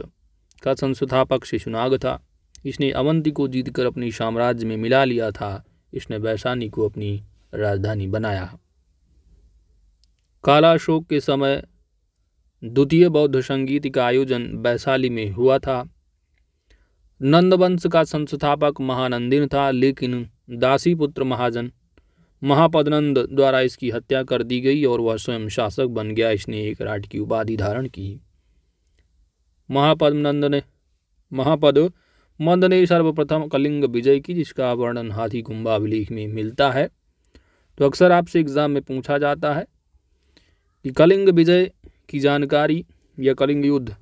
का संस्थापक शिशुनाग था। इसने अवंती को जीतकर अपनी साम्राज्य में मिला लिया था। इसने वैशाली को अपनी राजधानी बनाया। कालाशोक के समय द्वितीय बौद्ध संगीत का आयोजन वैशाली में हुआ था। नंद वंश का संस्थापक महानंदिन था, लेकिन दासी पुत्र महाजन महापदनंद द्वारा इसकी हत्या कर दी गई और वह स्वयं शासक बन गया। इसने एक राट की उपाधि धारण की। महापदमंद ने सर्वप्रथम कलिंग विजय की, जिसका वर्णन हाथी गुम्बा अभिलेख में मिलता है। तो अक्सर आपसे एग्जाम में पूछा जाता है कि कलिंग विजय की जानकारी या कलिंग युद्ध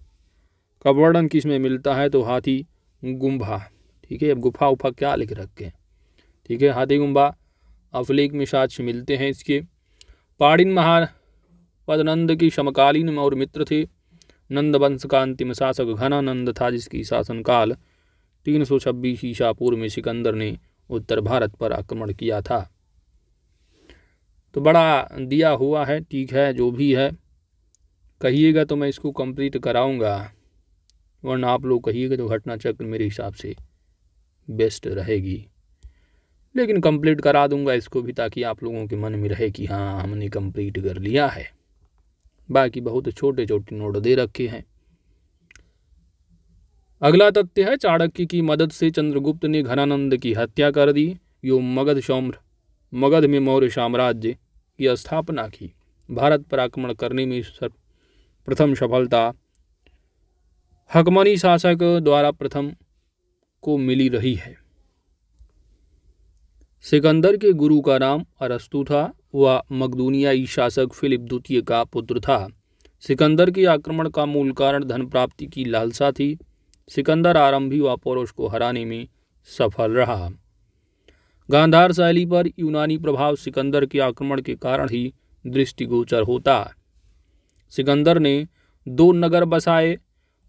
का वर्णन किस में मिलता है, तो हाथी गुम्बा, ठीक है। अब गुफा उफा क्या लिख रखे हैं, ठीक है। हाथी गुम्बा अभिलेख में साक्ष्य मिलते हैं इसके। पाड़िन महापदनंद की समकालीन और मित्र थे। नंद वंश का अंतिम शासक घनानंद था, जिसकी शासनकाल 326 ईसा पूर्व में सिकंदर ने उत्तर भारत पर आक्रमण किया था। तो बड़ा दिया हुआ है, ठीक है। जो भी है कहिएगा तो मैं इसको कंप्लीट कराऊंगा, वरना आप लोग कहिएगा तो घटना चक्र मेरे हिसाब से बेस्ट रहेगी। लेकिन कंप्लीट करा दूंगा इसको भी, ताकि आप लोगों के मन में रहे कि हाँ हमने कंप्लीट कर लिया है। बाकी बहुत छोटे छोटे नोट दे रखे हैं। अगला तथ्य है चाणक्य की मदद से चंद्रगुप्त ने घनानंद की हत्या कर दी। यो मगध में मौर्य साम्राज्य की स्थापना की। भारत पर आक्रमण करने में प्रथम सफलता हकमनी शासक द्वारा प्रथम को मिली रही है। सिकंदर के गुरु का नाम अरस्तु था। वह मकदूनियाई शासक फिलिप द्वितीय का पुत्र था। सिकंदर के आक्रमण का मूल कारण धन प्राप्ति की लालसा थी। सिकंदर आरंभी व पौरुष को हराने में सफल रहा। गांधार शैली पर यूनानी प्रभाव सिकंदर के आक्रमण के कारण ही दृष्टिगोचर होता। सिकंदर ने 2 नगर बसाए,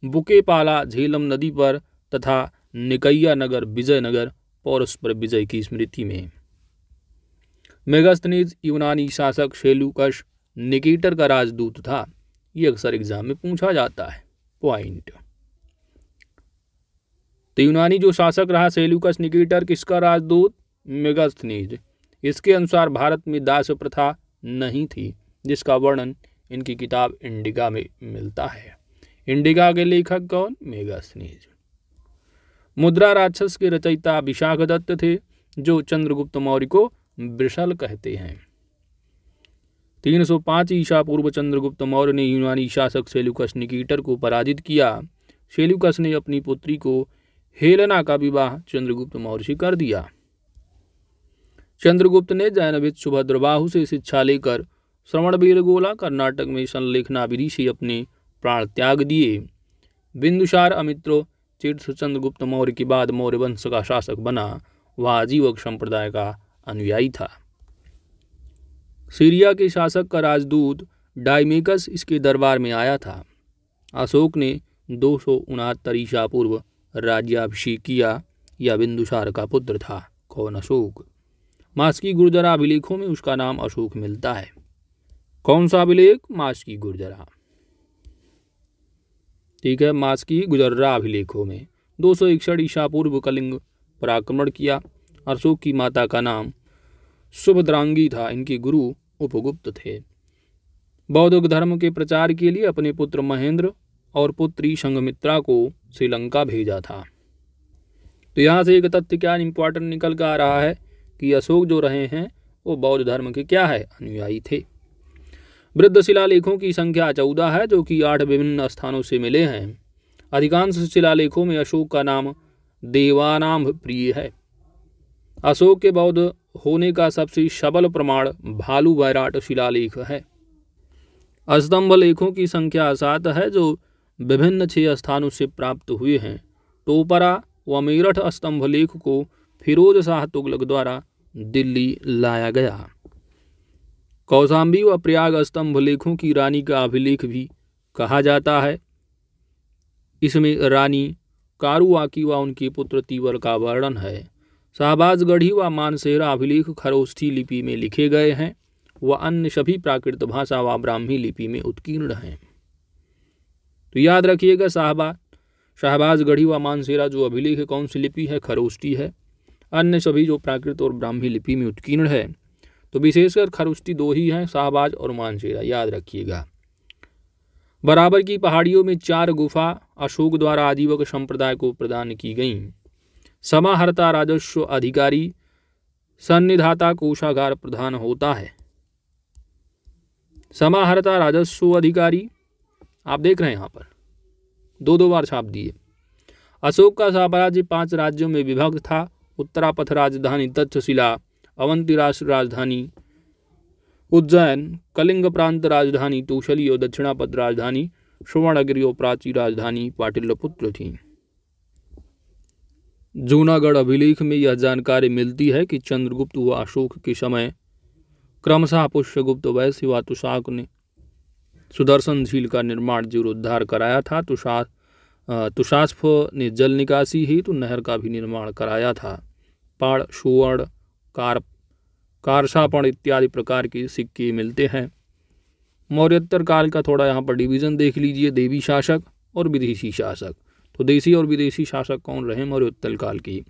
बुकेपाला झेलम नदी पर तथा निकैया नगर विजयनगर पौरस पर विजय की स्मृति में। मेगास्थनीज यूनानी शासक सेल्यूकस निकेटर का राजदूत था। ये अक्सर एग्जाम में पूछा जाता है। पॉइंट, तो यूनानी जो शासक रहा सेल्यूकस निकेटर, किसका राजदूत? मेगास्थनीज। इसके अनुसार भारत में दास्य प्रथा नहीं थी, जिसका वर्णन इनकी किताब इंडिका में मिलता है। इंडिका के लेखक कौन? मेगास्थनीज। मुद्रा राक्षस के रचयिता विशाखदत्त थे, जो चंद्रगुप्त मौर्य को वृषल कहते हैं। 305 ईसा पूर्व चंद्रगुप्त मौर्य ने यूनानी शासक सेल्यूकस निकेटर को पराजित किया। सेल्यूकस ने अपनी पुत्री को हेलेना का विवाह चंद्रगुप्त मौर्य से कर दिया। चंद्रगुप्त ने जैनभित सुभद्रबाहु से शिक्षा लेकर श्रवणबेलगोला कर्नाटक में संलेखना विधि से अपने प्राण त्याग दिए। बिंदुसार अमित्रो तीर्थ चंद्रगुप्त मौर्य के बाद मौर्य वंश का शासक बना। वह आजीवक संप्रदाय का अनुयायी था। सीरिया के शासक का राजदूत डायमेकस इसके दरबार में आया था। अशोक ने 269 ईसा पूर्व राज्याभिषेक किया। यह बिंदुसार का पुत्र था। कौन? अशोक। मास्की गुर्जरा अभिलेखों में उसका नाम अशोक मिलता है। कौन सा अभिलेख? मास्की गुर्जरा। ठीक है, मास्की गुर्जरा अभिलेखों में 261 ईसा पूर्व कलिंग पर आक्रमण किया। अशोक की माता का नाम सुभद्रांगी था। इनके गुरु उपगुप्त थे। बौद्ध धर्म के प्रचार के लिए अपने पुत्र महेंद्र और पुत्री संघमित्रा को श्रीलंका भेजा था। तो यहाँ से एक तथ्य क्या इंपॉर्टेंट निकल कर आ रहा है कि अशोक जो रहे हैं वो बौद्ध धर्म के क्या है? अनुयायी थे। वृद्ध शिलालेखों की संख्या 14 है, जो कि 8 विभिन्न स्थानों से मिले हैं। अधिकांश शिलालेखों में अशोक का नाम देवानाम प्रिय है। अशोक के बौद्ध होने का सबसे सबल प्रमाण भालू बैराट शिलालेख है। स्तंभ लेखों की संख्या 7 है, जो विभिन्न 6 स्थानों से प्राप्त हुए हैं। टोपरा व मेरठ स्तंभ लेख को फिरोज शाह तुगलक द्वारा दिल्ली लाया गया। कौशाम्बी व प्रयाग स्तंभ लेखों की रानी का अभिलेख भी कहा जाता है। इसमें रानी कारुआकी व उनके पुत्र तीवर का वर्णन है। शाहबाजगढ़ी व मानसेरा अभिलेख खरोष्ठी लिपि में लिखे गए हैं। व अन्य सभी प्राकृत भाषा व ब्राह्मी लिपि में उत्कीर्ण हैं। तो याद रखिएगा, शाहबाजगढ़ी व मानसेरा जो अभिलेख है कौन सी लिपि है? खरोष्ठी है। अन्य सभी जो प्राकृत और ब्राह्मी लिपि में उत्कीर्ण है। तो विशेषकर खरोष्ठी 2 ही हैं, शाहबाज और मानसेरा, याद रखिएगा। बराबर की पहाड़ियों में 4 गुफा अशोक द्वारा आजीवक संप्रदाय को प्रदान की गईं। समाहर्ता राजस्व अधिकारी सन्निधाता कोषागार प्रधान होता है। समाहर्ता राजस्व अधिकारी आप देख रहे हैं यहाँ पर 2 बार छाप दिए। अशोक का साम्राज्य 5 राज्यों में विभक्त था। उत्तरापथ राजधानी तक्षशिला, अवंती राष्ट्र राजधानी उज्जैन, कलिंग प्रांत राजधानी तोशली और दक्षिणापथ राजधानी सुवर्णगिरी और प्राची राजधानी पाटलिपुत्र थी। जूनागढ़ अभिलेख में यह जानकारी मिलती है कि चंद्रगुप्त व अशोक के समय क्रमशः पुष्यगुप्त वैश्य व तुशाक ने सुदर्शन झील का निर्माण जीर्णोद्धार कराया था। तुषास्फ ने जल निकासी हेतु नहर का भी निर्माण कराया था। पाड़, सुवर्ण, कारसापण इत्यादि प्रकार के सिक्के मिलते हैं। मौर्योत्तर काल का थोड़ा यहाँ पर डिवीजन देख लीजिए, देवी शासक और विदेशी शासक। तो देशी और विदेशी शासक कौन रहे मौर्योत्तर काल की?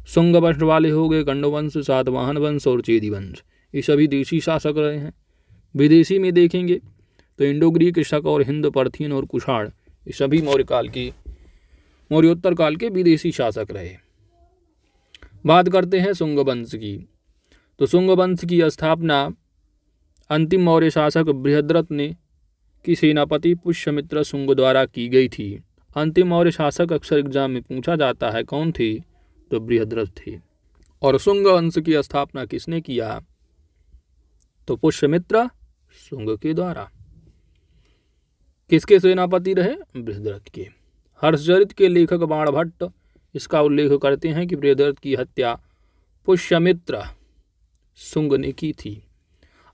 शुंग वंश वाले हो गए, गंडवंश, सातवाहन वंश और चेदी वंश, ये सभी देशी शासक रहे हैं। विदेशी में देखेंगे तो इंडो ग्रीक, शक और हिंद, पर्थियन और कुषाण, ये सभी मौर्योत्तर काल के विदेशी शासक रहे। बात करते हैं शुंग वंश की। तो शुंग वंश की स्थापना अंतिम मौर्य शासक बृहद्रथ ने की सेनापति पुष्यमित्र शुंग द्वारा की गई थी। अंतिम मौर्य शासक अक्सर एग्जाम में पूछा जाता है, कौन थे? तो बृहद्रथ थे। और शुंग वंश की स्थापना किसने किया? तो पुष्यमित्र शुंग के द्वारा। किसके सेनापति रहे? बृहद्रथ के। हर्षचरित के लेखक बाणभट्ट इसका उल्लेख करते हैं कि बृहद्रथ की हत्या पुष्यमित्र शुंग ने की थी।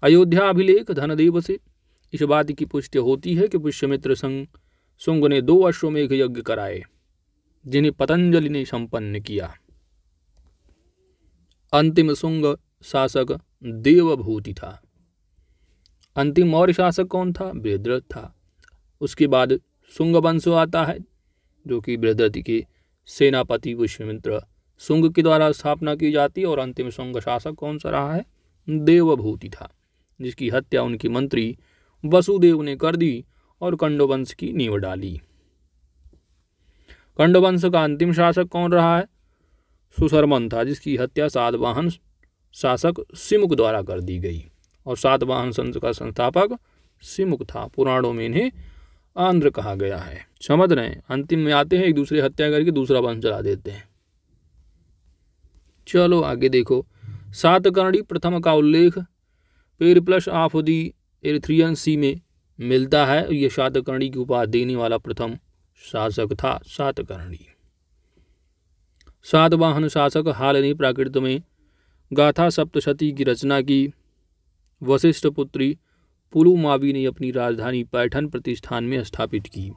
अयोध्या अभिलेख धनदेव से इस बात की पुष्टि होती है कि पुष्यमित्र शुंग ने 2 अश्वमेघ यज्ञ कराए, जिन्हें पतंजलि ने संपन्न किया। अंतिम शुंग शासक देवभूति था। अंतिम मौर्य शासक कौन था? बृहद्रथ था। उसके बाद शुंग वंश आता है, जो कि बृहद्रथ के सेनापति पुष्यमित्र शुंग के द्वारा स्थापना की जाती है। और अंतिम शुंग शासक कौन सा रहा है? देवभूति था, जिसकी हत्या उनके मंत्री वसुदेव ने कर दी और कंडवंश की नींव डाली। कंडवंश का अंतिम शासक कौन रहा है? सुशर्मन था, जिसकी हत्या सातवाहन शासक सिमुक द्वारा कर दी गई। और सातवाहन वंश का संस्थापक सिमुक था। पुराणों में इन्हें आंध्र कहा गया है। समझ रहे हैं? अंतिम में आते हैं, एक दूसरे हत्या करके दूसरा वंश चला देते हैं। चलो आगे देखो। सातकर्णी प्रथम का उल्लेख पेरिप्लस ऑफ द एरिथ्रियन सी में मिलता है। यह सातकर्णी की उपाधि देने वाला प्रथम शासक था सातकर्णी। सातवाहन शासक हाल ने प्राकृत में गाथा सप्तशती की रचना की। वशिष्ठ पुत्री पुलुमावी ने अपनी राजधानी पैठन प्रतिष्ठान में स्थापित की।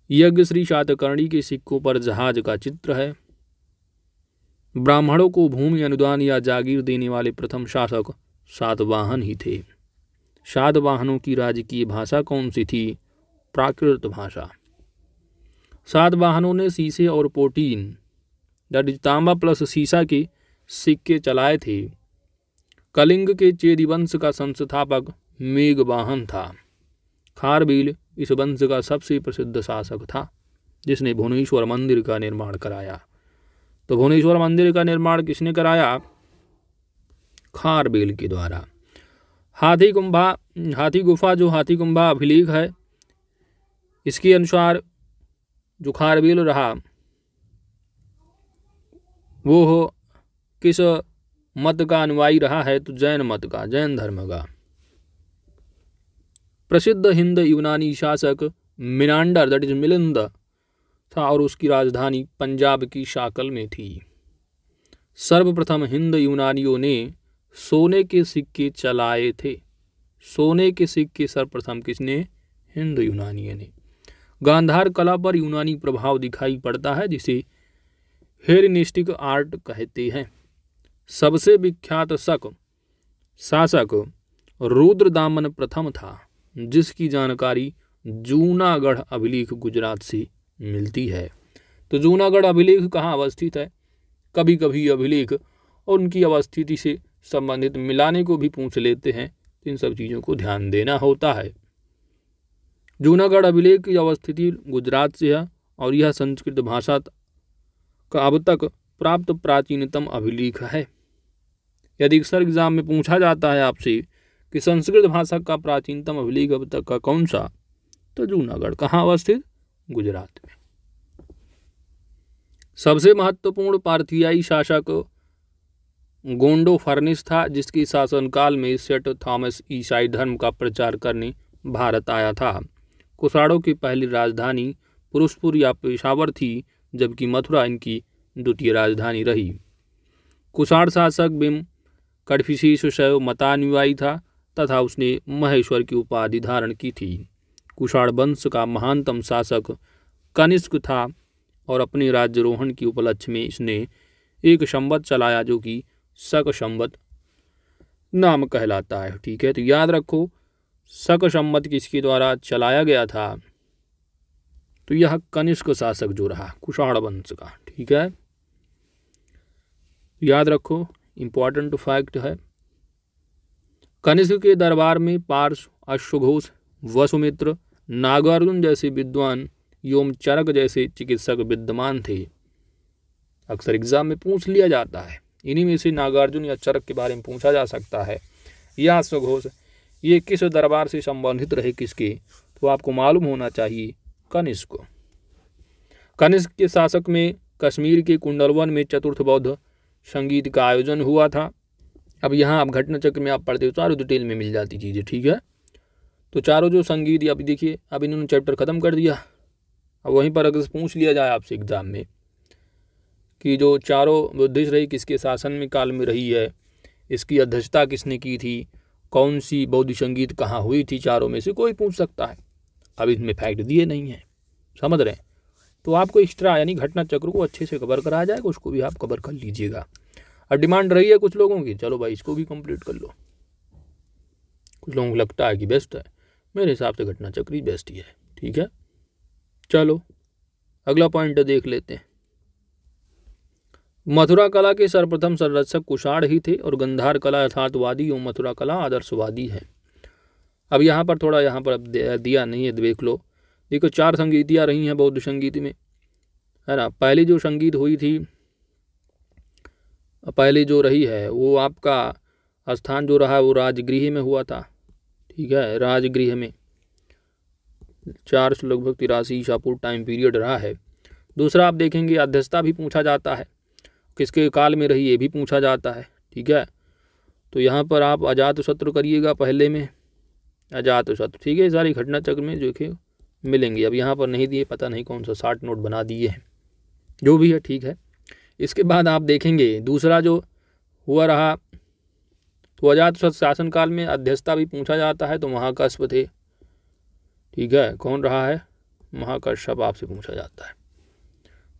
यज्ञ श्री सातकर्णी के सिक्कों पर जहाज का चित्र है। ब्राह्मणों को भूमि अनुदान या जागीर देने वाले प्रथम शासक सातवाहन ही थे। सातवाहनों की राजकीय भाषा कौन सी थी? प्राकृत भाषा। सातवाहनों ने शीशे और पोटीन दैट इज तांबा प्लस सीसा के सिक्के चलाए थे। कलिंग के चेदी वंश का संस्थापक मेघवाहन था। खारबील इस वंश का सबसे प्रसिद्ध शासक था, जिसने भुवनेश्वर मंदिर का निर्माण कराया। तो भुवनेश्वर मंदिर का निर्माण किसने कराया? खारबील के द्वारा। हाथी गुफा जो हाथी गुम्बा अभिलेख है, इसके अनुसार जो खारबील रहा वो किस मत का अनुयायी रहा है? तो जैन मत का, जैन धर्म का। प्रसिद्ध हिंद यूनानी शासक मिनांडर दैट इज मिलिंद था और उसकी राजधानी पंजाब की शाकल में थी। सर्वप्रथम हिंद यूनानियों ने सोने के सिक्के चलाए थे। सोने के सिक्के सर्वप्रथम किसने? हिंद यूनानियों ने। गांधार कला पर यूनानी प्रभाव दिखाई पड़ता है, जिसे हेलेनिस्टिक आर्ट कहते हैं। सबसे विख्यात शासक रुद्रदामन प्रथम था, जिसकी जानकारी जूनागढ़ अभिलेख गुजरात से मिलती है। तो जूनागढ़ अभिलेख कहाँ अवस्थित है? कभी कभी अभिलेख और उनकी अवस्थिति से संबंधित मिलाने को भी पूछ लेते हैं, तो इन सब चीज़ों को ध्यान देना होता है। जूनागढ़ अभिलेख की अवस्थिति गुजरात से है और यह संस्कृत भाषा का अब तक प्राप्त प्राचीनतम अभिलेख है। यदि अक्सर एग्जाम में पूछा जाता है आपसे कि संस्कृत भाषा का प्राचीनतम अभिलेख अब तक का कौन सा, तो जूनागढ़ कहाँ अवस्थित? गुजरात में। सबसे महत्वपूर्ण पार्थियाई शासक गोंडो फर्निस था, जिसके शासनकाल में सेंट थॉमस ईसाई धर्म का प्रचार करने भारत आया था। कुषाणों की पहली राजधानी पुरुषपुर या पेशावर थी, जबकि मथुरा इनकी द्वितीय राजधानी रही। कुषाण शासक बिम कड़फिशीष शैव मतानुयायी था तथा उसने महेश्वर की उपाधि धारण की थी। कुषाण वंश का महानतम शासक कनिष्क था और अपने राज्यारोहण की उपलक्ष्य में इसने एक संवत चलाया, जो कि शक संवत नाम कहलाता है। ठीक है, तो याद रखो शक संवत किसके द्वारा चलाया गया था? तो यह कनिष्क शासक जो रहा कुषाण वंश का। ठीक है, याद रखो, इंपॉर्टेंट फैक्ट है। कनिष्क के दरबार में पार्श, अश्वघोष, वसुमित्र, नागार्जुन जैसे विद्वान एवं चरक जैसे चिकित्सक विद्यमान थे। अक्सर एग्जाम में पूछ लिया जाता है, इन्हीं में से नागार्जुन या चरक के बारे में पूछा जा सकता है, या अश्वघोष, ये किस दरबार से संबंधित रहे किसके? तो आपको मालूम होना चाहिए कनिष्क। कनिष्क के शासक में कश्मीर के कुंडलवन में चतुर्थ बौद्ध संगीत का आयोजन हुआ था। अब यहाँ आप घटना चक्र में आप पढ़ते हो, चारों डिटेल में मिल जाती चीज़ें। ठीक है, तो चारों जो संगीत, अभी देखिए अब इन्होंने चैप्टर ख़त्म कर दिया। अब वहीं पर अगर पूछ लिया जाए आपसे एग्जाम में कि जो चारों बुद्धिस्ट रही किसके शासन में काल में रही है, इसकी अध्यक्षता किसने की थी, कौन सी बौद्ध संगीत कहाँ हुई थी, चारों में से कोई पूछ सकता है। अब इसमें फैक्ट दिए नहीं हैं, समझ रहे हैं। तो आपको एक्स्ट्रा यानी घटना चक्र को अच्छे से कवर कराया जाएगा, उसको भी आप कवर कर लीजिएगा। और डिमांड रही है कुछ लोगों की, चलो भाई इसको भी कंप्लीट कर लो। कुछ लोगों को लगता है कि बेस्ट है, मेरे हिसाब से घटना चक्र ही बेस्ट ही है। ठीक है, चलो अगला पॉइंट देख लेते हैं। मथुरा कला के सर्वप्रथम संरक्षक कुषाण ही थे और गंधार कला यथार्थवादी और मथुरा कला आदर्शवादी है। अब यहाँ पर थोड़ा यहाँ पर दिया नहीं है, देख लो। देखो 4 संगीतियाँ रही हैं बौद्ध संगीत में, है ना। पहली जो संगीत हुई थी, पहली जो रही है वो आपका स्थान जो रहा वो राजगृह में हुआ था। ठीक है, राजगृह में 4 लगभग 83 ईसा पूर्व टाइम पीरियड रहा है। दूसरा आप देखेंगे अध्यक्षता भी पूछा जाता है, किसके काल में रही ये भी पूछा जाता है। ठीक है, तो यहाँ पर आप अजातशत्रु करिएगा पहले में, अजातशत्रु। ठीक है, सारी घटना चक्र में जो कि मिलेंगे। अब यहाँ पर नहीं दिए, पता नहीं कौन सा 60 नोट बना दिए हैं, जो भी है ठीक है। इसके बाद आप देखेंगे दूसरा जो हुआ रहा तो अजातशत्रु शासनकाल में अध्यक्षता भी पूछा जाता है, तो महाकश्यप थे। ठीक है, कौन रहा है, महाकश्यप आपसे पूछा जाता है।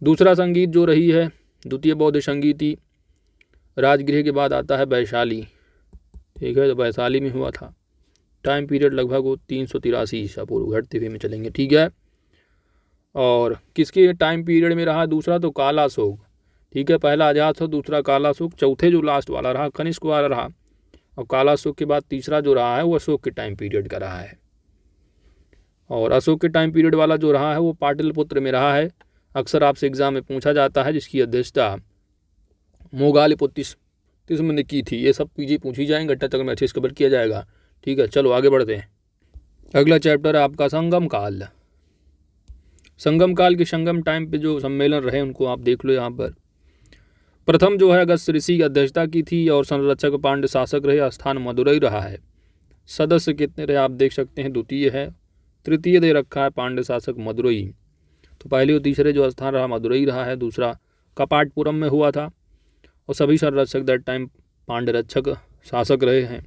दूसरा संगीत जो रही है द्वितीय बौद्ध संगीति, राजगृह के बाद आता है वैशाली। ठीक है, तो वैशाली में हुआ था, टाइम पीरियड लगभग वो 383 ईसा पूर्व, घटते हुए में चलेंगे। ठीक है, और किसके टाइम पीरियड में रहा दूसरा, तो कालाशोक। ठीक है, पहला अजातशत्रु, दूसरा कालाशोक, चौथे जो लास्ट वाला रहा कनिष्क वाला रहा, और कालाशोक के बाद तीसरा जो रहा है वो अशोक के टाइम पीरियड का रहा है। और अशोक के टाइम पीरियड वाला जो रहा है वो पाटलिपुत्र में रहा है, अक्सर आपसे एग्जाम में पूछा जाता है, जिसकी अध्यक्षता मोगालिपुत्र ने की थी। ये सब चीज़ें पूछी जाएंगी, घटना चक्र में अच्छे से कवर किया जाएगा। ठीक है, चलो आगे बढ़ते हैं। अगला चैप्टर है आपका संगम काल। संगम काल के संगम टाइम पे जो सम्मेलन रहे उनको आप देख लो। यहाँ पर प्रथम जो है अगस्त ऋषि की अध्यक्षता की थी और संरक्षक पांड्य शासक रहे, स्थान मदुरई रहा है। सदस्य कितने रहे आप देख सकते हैं, द्वितीय है, तृतीय दे रखा है पांड्य शासक मदुरई। तो पहले और तीसरे जो स्थान रहा मदुरई रहा है, दूसरा कपाटपुरम में हुआ था, और सभी संरक्षक दैट टाइम पांड्य रक्षक शासक रहे हैं।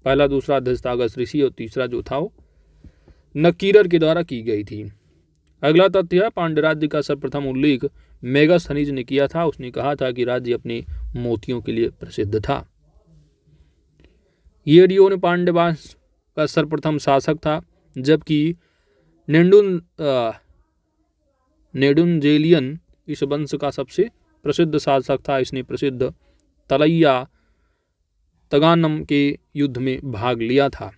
पहला दूसरा अध्यक्षता अगस्त ऋषि और तीसरा जो था वो नकीरर के द्वारा की गई थी। अगला तथ्य है पांड्य राज्य का सर्वप्रथम उल्लेख मेगास्थनीज ने किया था। उसने कहा था कि राज्य अपने मोतियों के लिए प्रसिद्ध था। येडियो ने पांड्य वंश का सर्वप्रथम शासक था, जबकि नेडुंजेलियन इस वंश का सबसे प्रसिद्ध शासक था। इसने प्रसिद्ध तलैया तगानम के युद्ध में भाग लिया था।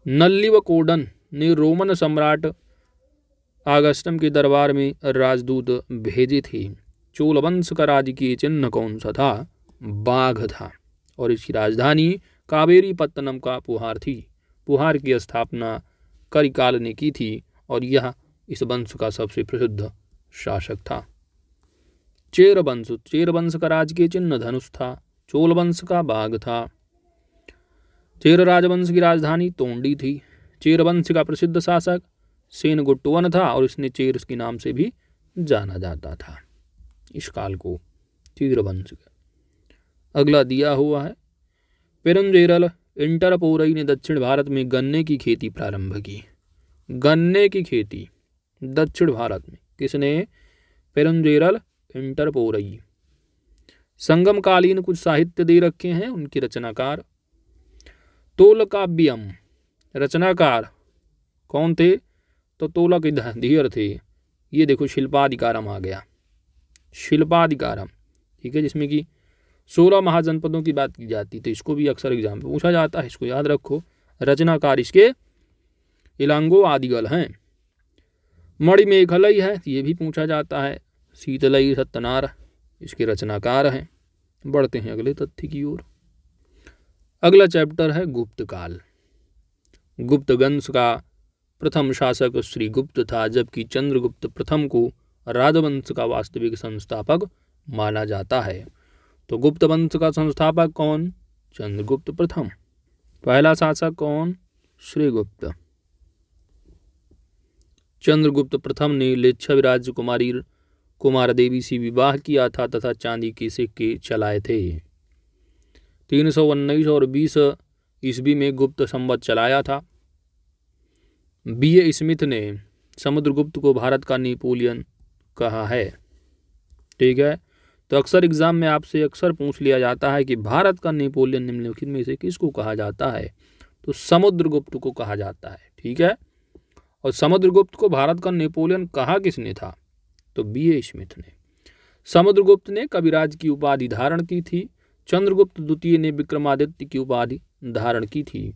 नल्लिवकोडन ने रोमन सम्राट आगस्टम के दरबार में राजदूत भेजे थे। चोल वंश का राजकीय चिन्ह कौन सा था, बाघ था, और इसकी राजधानी कावेरी पत्तनम का पुहार थी। पुहार की स्थापना करिकाल ने की थी और यह इस वंश का सबसे प्रसिद्ध शासक था। चेर वंश का राजकीय चिन्ह धनुष था। चोल वंश का बाघ था। चेर राजवंश की राजधानी तोंडी थी। चेर वंश का प्रसिद्ध शासक सेनगुट्टवन था और इसने चेर के नाम से भी जाना जाता था इस काल को, चेर वंश का। अगला दिया हुआ है पेरंजेरल इंटरपोरई ने दक्षिण भारत में गन्ने की खेती प्रारंभ की। गन्ने की खेती दक्षिण भारत में किसने, पेरंजेरल इंटरपोरई। संगमकालीन कुछ साहित्य दे रखे हैं, उनके रचनाकार। तोलकाव्यम रचनाकार कौन थे, तो तोलक धीर थे। ये देखो शिल्पाधिकारम आ गया, शिल्पाधिकारम। ठीक है, जिसमें कि 16 महाजनपदों की बात की जाती, तो इसको भी अक्सर एग्जाम में पूछा जाता है, इसको याद रखो। रचनाकार इसके इलांगो आदिगल हैं। मणिमेखलई है, ये भी पूछा जाता है। शीतलई सत्तनार इसके रचनाकार हैं। बढ़ते हैं अगले तथ्य की ओर। अगला चैप्टर है गुप्त काल। गुप्त वंश का प्रथम शासक श्रीगुप्त था, जबकि चंद्रगुप्त प्रथम को राजवंश का वास्तविक संस्थापक माना जाता है। तो गुप्त वंश का संस्थापक कौन, चंद्रगुप्त प्रथम। पहला शासक कौन, श्रीगुप्त। चंद्रगुप्त प्रथम ने लिच्छवी राजकुमारी कुमार देवी से विवाह किया था तथा चांदी के सिक्के चलाए थे। 319 और 20 ईस्वी में गुप्त संवत चलाया था। B.A. स्मिथ ने समुद्रगुप्त को भारत का नेपोलियन कहा है। ठीक है, तो अक्सर एग्जाम में आपसे अक्सर पूछ लिया जाता है कि भारत का नेपोलियन निम्नलिखित में से किसको कहा जाता है, तो समुद्रगुप्त को कहा जाता है। ठीक है, और समुद्रगुप्त को भारत का नेपोलियन कहा किसने था, तो B.A. स्मिथ ने। समुद्रगुप्त ने कविराज की उपाधि धारण की थी। चंद्रगुप्त द्वितीय ने विक्रमादित्य की उपाधि धारण की थी।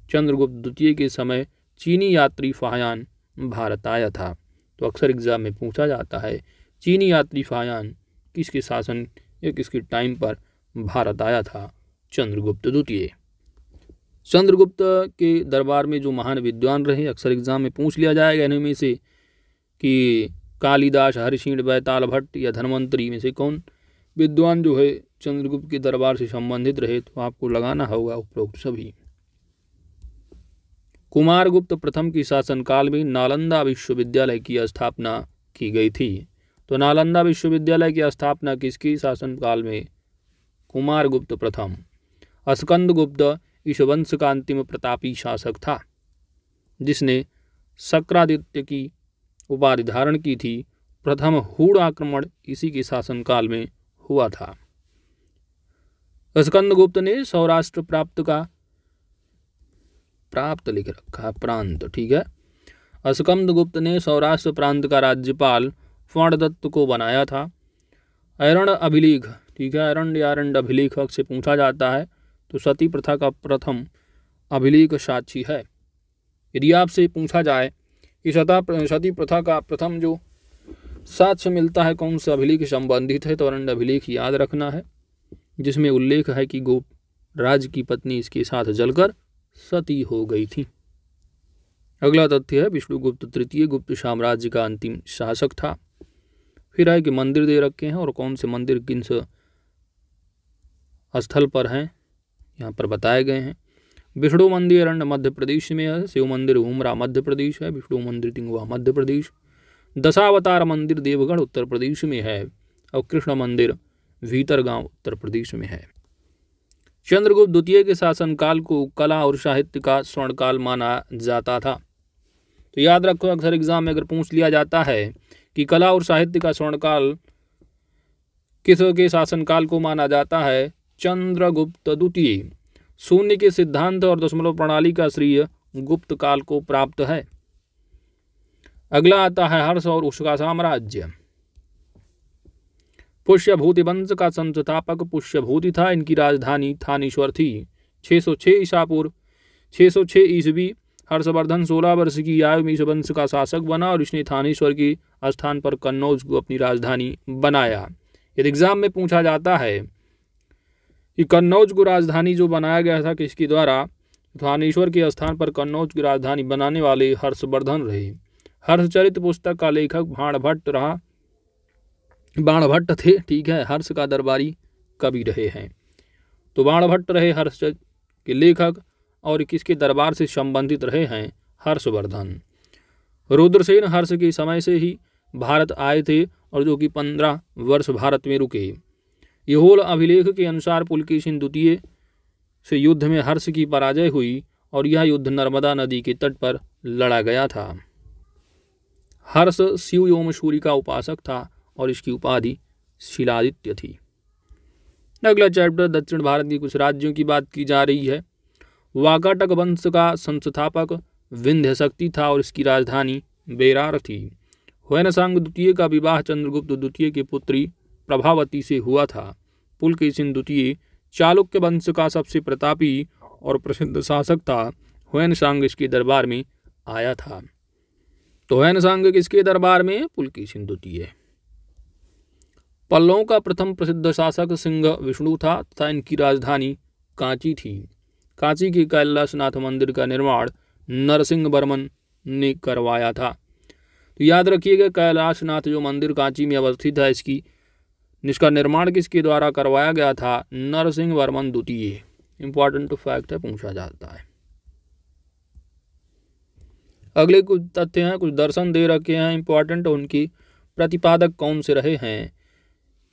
चंद्रगुप्त द्वितीय के समय चीनी यात्री फायान भारत आया था। तो अक्सर एग्जाम में पूछा जाता है चीनी यात्री फायान किसके शासन या किसके टाइम पर भारत आया था, चंद्रगुप्त द्वितीय। चंद्रगुप्त के दरबार में जो महान विद्वान रहे, अक्सर एग्जाम में पूछ लिया जाएगा इनमें से कि कालिदास, हरिशीण, बैताल भट्ट या धन्वंतरी में से कौन विद्वान जो है चंद्रगुप्त के दरबार से संबंधित रहे, तो आपको लगाना होगा उपरोक्त सभी। कुमारगुप्त प्रथम के शासनकाल में नालंदा विश्वविद्यालय की स्थापना की गई थी। तो नालंदा विश्वविद्यालय की स्थापना किसके शासनकाल में, कुमारगुप्त प्रथम। स्कंदगुप्त इस वंश का अंतिम प्रतापी शासक था जिसने शक्रादित्य की उपाधि धारण की थी। प्रथम हूण आक्रमण इसी के शासनकाल में हुआ था। स्कंदगुप्त ने सौराष्ट्र प्राप्त लिख रखा प्रांत। ठीक है, स्कंदगुप्त ने सौराष्ट्र प्रांत का राज्यपाल फणदत्त को बनाया था। अरण्य अभिलेख, ठीक है, अरण्य अभिलेख से पूछा जाता है, तो सती प्रथा का प्रथम अभिलेख साक्षी है। यदि आपसे पूछा जाए कि सती प्रथा का प्रथम जो साक्ष्य मिलता है कौन सा अभिलेख संबंधित है, तो अरण्य अभिलेख याद रखना है, जिसमें उल्लेख है कि गोप राज की पत्नी इसके साथ जलकर सती हो गई थी। अगला तथ्य है विष्णुगुप्त तृतीय गुप्त साम्राज्य का अंतिम शासक था। फिर है कि मंदिर दे रखे हैं और कौन से मंदिर किन स्थल पर हैं यहाँ पर बताए गए हैं। विष्णु मंदिर अरण्य मध्य प्रदेश में है। शिव मंदिर हुमरा मध्य प्रदेश है। विष्णु मंदिर तिंगवा मध्य प्रदेश। दशावतार मंदिर देवगढ़ उत्तर प्रदेश में है और कृष्ण मंदिर भीतरगांव उत्तर प्रदेश में है। चंद्रगुप्त द्वितीय के शासनकाल को कला और साहित्य का स्वर्णकाल माना जाता था। तो याद रखो, अक्सर एग्जाम में अगर पूछ लिया जाता है कि कला और साहित्य का स्वर्णकाल किसके शासनकाल को माना जाता है, चंद्रगुप्त द्वितीय। शून्य के सिद्धांत और दशमलव प्रणाली का श्रेय गुप्त काल को प्राप्त है। अगला आता है हर्ष और उसका साम्राज्य। पुष्यभूति वंश का संस्थापक पुष्यभूति था। इनकी राजधानी थानेश्वर थी। 606 ईसा पूर्व 606 ईस्वी हर्षवर्धन 16 वर्ष की आयु में इस वंश का शासक बना और इसने थानेश्वर के स्थान पर कन्नौज को अपनी राजधानी बनाया। यदि एग्जाम में पूछा जाता है कि कन्नौज को राजधानी जो बनाया गया था किसके द्वारा, थानेश्वर के स्थान पर कन्नौज की राजधानी बनाने वाले हर्षवर्धन रहे। हर्षचरित पुस्तक का लेखक बाणभट्ट थे। ठीक है, हर्ष का दरबारी कवि रहे हैं, तो बाणभट्ट रहे हर्ष के लेखक और किसके दरबार से संबंधित रहे हैं, हर्षवर्धन। रुद्रसेन हर्ष के समय से ही भारत आए थे और जो कि 15 वर्ष भारत में रुके। यहोल अभिलेख के अनुसार पुलकेशिन द्वितीय से युद्ध में हर्ष की पराजय हुई और यह युद्ध नर्मदा नदी के तट पर लड़ा गया था। हर्ष शिव एवं सूर्य का उपासक था और इसकी उपाधि शिलादित्य थी। अगला चैप्टर दक्षिण भारत के कुछ राज्यों की बात की जा रही है। वाकाटक वंश का संस्थापक विंध्य शक्ति था और इसकी राजधानी बेरार थी। हुएनसांग द्वितीय का विवाह चंद्रगुप्त द्वितीय की पुत्री प्रभावती से हुआ था। पुलकेशिन द्वितीय चालुक्य वंश का सबसे प्रतापी और प्रसिद्ध शासक था। हुएनसांग इसके दरबार में आया था। तो हुएनसांग किसके दरबार में, पुलकेशिन द्वितीय। पल्लवों का प्रथम प्रसिद्ध शासक सिंह विष्णु था तथा इनकी राजधानी कांची थी। कांची के कैलाशनाथ मंदिर का निर्माण नरसिंह वर्मन ने करवाया था। तो याद रखिएगा, कैलाशनाथ जो मंदिर कांची में अवस्थित है इसका निर्माण किसके द्वारा करवाया गया था, नरसिंह वर्मन द्वितीय। इंपॉर्टेंट फैक्ट है, पूछा जाता है। अगले कुछ तथ्य हैं, कुछ दर्शन दे रखे हैं इंपॉर्टेंट, उनकी प्रतिपादक कौन से रहे हैं,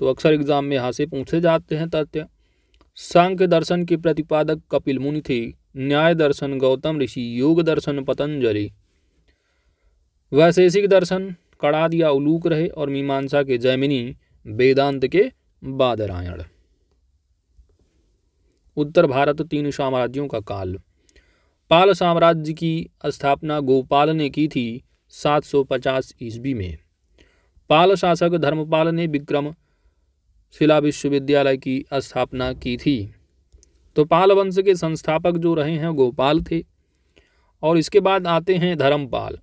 तो अक्सर एग्जाम में यहाँ से पूछे जाते हैं तथ्य। सांख्य दर्शन के प्रतिपादक कपिल मुनि थे। न्याय दर्शन गौतम ऋषि, योग दर्शन पतंजलि, वैशेषिक दर्शन, कणाद या उलूक रहे और मीमांसा के जैमिनी, वेदांत के बादरायण। उत्तर भारत 3 साम्राज्यों का काल। पाल साम्राज्य की स्थापना गोपाल ने की थी 750 ईस्वी में। पाल शासक धर्मपाल ने विक्रमशिला विश्वविद्यालय की स्थापना की थी। तो पाल वंश के संस्थापक जो रहे हैं गोपाल थे। और इसके बाद आते हैं धर्मपाल,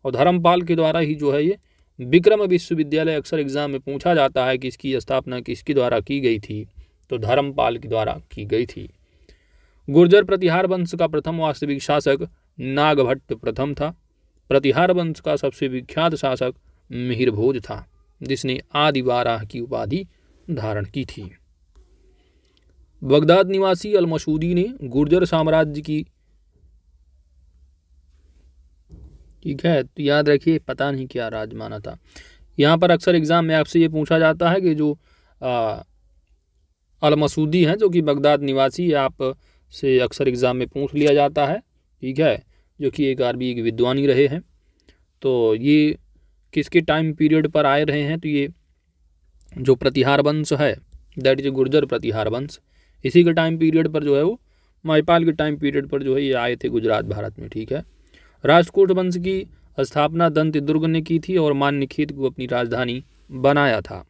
और धर्मपाल के द्वारा ही जो है ये विक्रम विश्वविद्यालय अक्सर एग्जाम में पूछा जाता है कि इसकी स्थापना किसके द्वारा की गई थी, तो धर्मपाल के द्वारा की गई थी। गुर्जर प्रतिहार वंश का प्रथम वास्तविक शासक नागभट्ट प्रथम था। प्रतिहार वंश का सबसे विख्यात शासक मिहिर भोज था, जिसने आदि वाराह की उपाधि धारण की थी। बगदाद निवासी अल मसूदी ने गुर्जर साम्राज्य की, ठीक है, तो याद रखिए पता नहीं क्या राज माना था। यहाँ पर अक्सर एग्जाम में आपसे ये पूछा जाता है कि जो अल मसूदी हैं जो कि बगदाद निवासी, आप से अक्सर एग्जाम में पूछ लिया जाता है, ठीक है, जो कि एक अरबी के विद्वानी रहे हैं। तो ये किसके टाइम पीरियड पर आए रहे हैं, तो ये जो प्रतिहार वंश है, दैट इज गुर्जर प्रतिहार वंश, इसी के टाइम पीरियड पर जो है वो महिपाल के टाइम पीरियड पर जो है ये आए थे गुजरात भारत में, ठीक है। राष्ट्रकूट वंश की स्थापना दंत दुर्ग ने की थी और मान्यखेत को अपनी राजधानी बनाया था।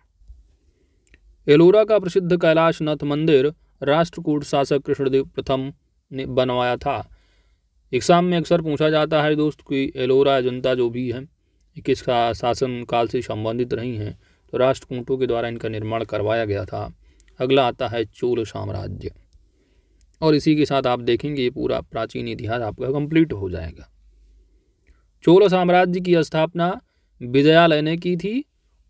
एलोरा का प्रसिद्ध कैलाशनाथ मंदिर राष्ट्रकूट शासक कृष्णदेव प्रथम ने बनवाया था। एग्जाम में अक्सर पूछा जाता है दोस्त कि एलोरा जनता जो भी है किसका शासन काल से संबंधित रही हैं, तो राष्ट्रकूटों के द्वारा इनका निर्माण करवाया गया था। अगला आता है चोल साम्राज्य, और इसी के साथ आप देखेंगे ये पूरा प्राचीन इतिहास आपका कंप्लीट हो जाएगा। चोल साम्राज्य की स्थापना विजयालय ने की थी।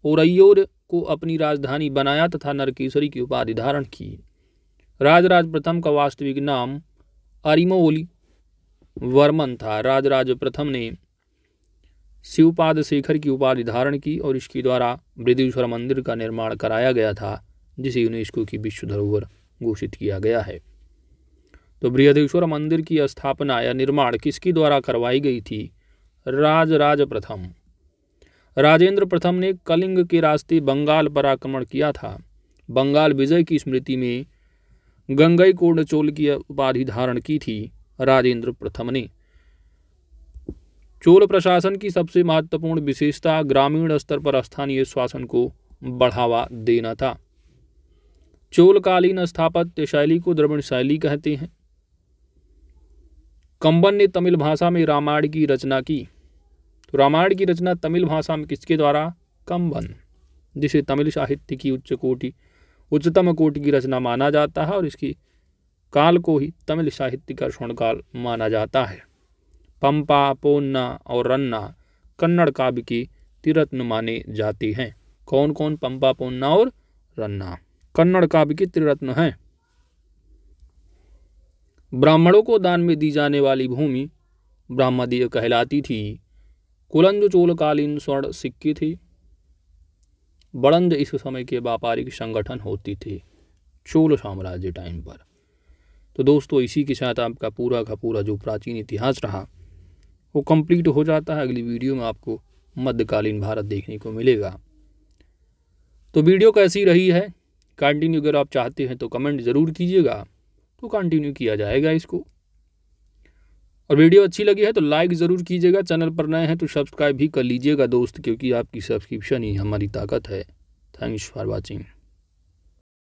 ओरैयोर को अपनी राजधानी बनाया तथा नरकेसरी की उपाधि धारण की। राजराज प्रथम का वास्तविक नाम अरिमोली वर्मन था। राजराज प्रथम ने शिवपाद शेखर की उपाधि धारण की और इसके द्वारा बृहदीश्वर मंदिर का निर्माण कराया गया था, जिसे यूनेस्को की विश्व धरोहर घोषित किया गया है। तो बृहदीश्वर मंदिर की स्थापना या निर्माण किसके द्वारा करवाई गई थी? राजराज प्रथम। राजेंद्र प्रथम ने कलिंग के रास्ते बंगाल पर आक्रमण किया था। बंगाल विजय की स्मृति में गंगईकोंड चोल की उपाधि धारण की थी राजेंद्र प्रथम ने। चोल प्रशासन की सबसे महत्वपूर्ण विशेषता ग्रामीण स्तर पर स्थानीय शासन को बढ़ावा देना था। चोलकालीन स्थापत्य शैली को द्रविड़ शैली कहते हैं। कंबन ने तमिल भाषा में रामायण की रचना की। तो रामायण की रचना तमिल भाषा में किसके द्वारा? कंबन, जिसे तमिल साहित्य की उच्चतम कोटि की रचना माना जाता है और इसकी काल को ही तमिल साहित्य का स्वर्णकाल माना जाता है। पंपा, पोन्ना और रन्ना कन्नड़ काव्य के त्रिरत्न माने जाते हैं। कौन कौन? पंपा, पोन्ना और रन्ना कन्नड़ काव्य के त्रिरत्न हैं। ब्राह्मणों को दान में दी जाने वाली भूमि ब्राह्मदेय कहलाती थी। कुलंज चोलकालीन स्वर्ण सिक्के थे। बड़ंज इस समय के व्यापारिक संगठन होती थे चोल साम्राज्य टाइम पर। तो दोस्तों इसी के साथ आपका पूरा का पूरा जो प्राचीन इतिहास रहा वो कंप्लीट हो जाता है। अगली वीडियो में आपको मध्यकालीन भारत देखने को मिलेगा। तो वीडियो कैसी रही है कंटिन्यू अगर आप चाहते हैं तो कमेंट ज़रूर कीजिएगा, तो कंटिन्यू किया जाएगा इसको। और वीडियो अच्छी लगी है तो लाइक ज़रूर कीजिएगा। चैनल पर नए हैं तो सब्सक्राइब भी कर लीजिएगा दोस्त, क्योंकि आपकी सब्सक्रिप्शन ही हमारी ताकत है। Thanks for watching.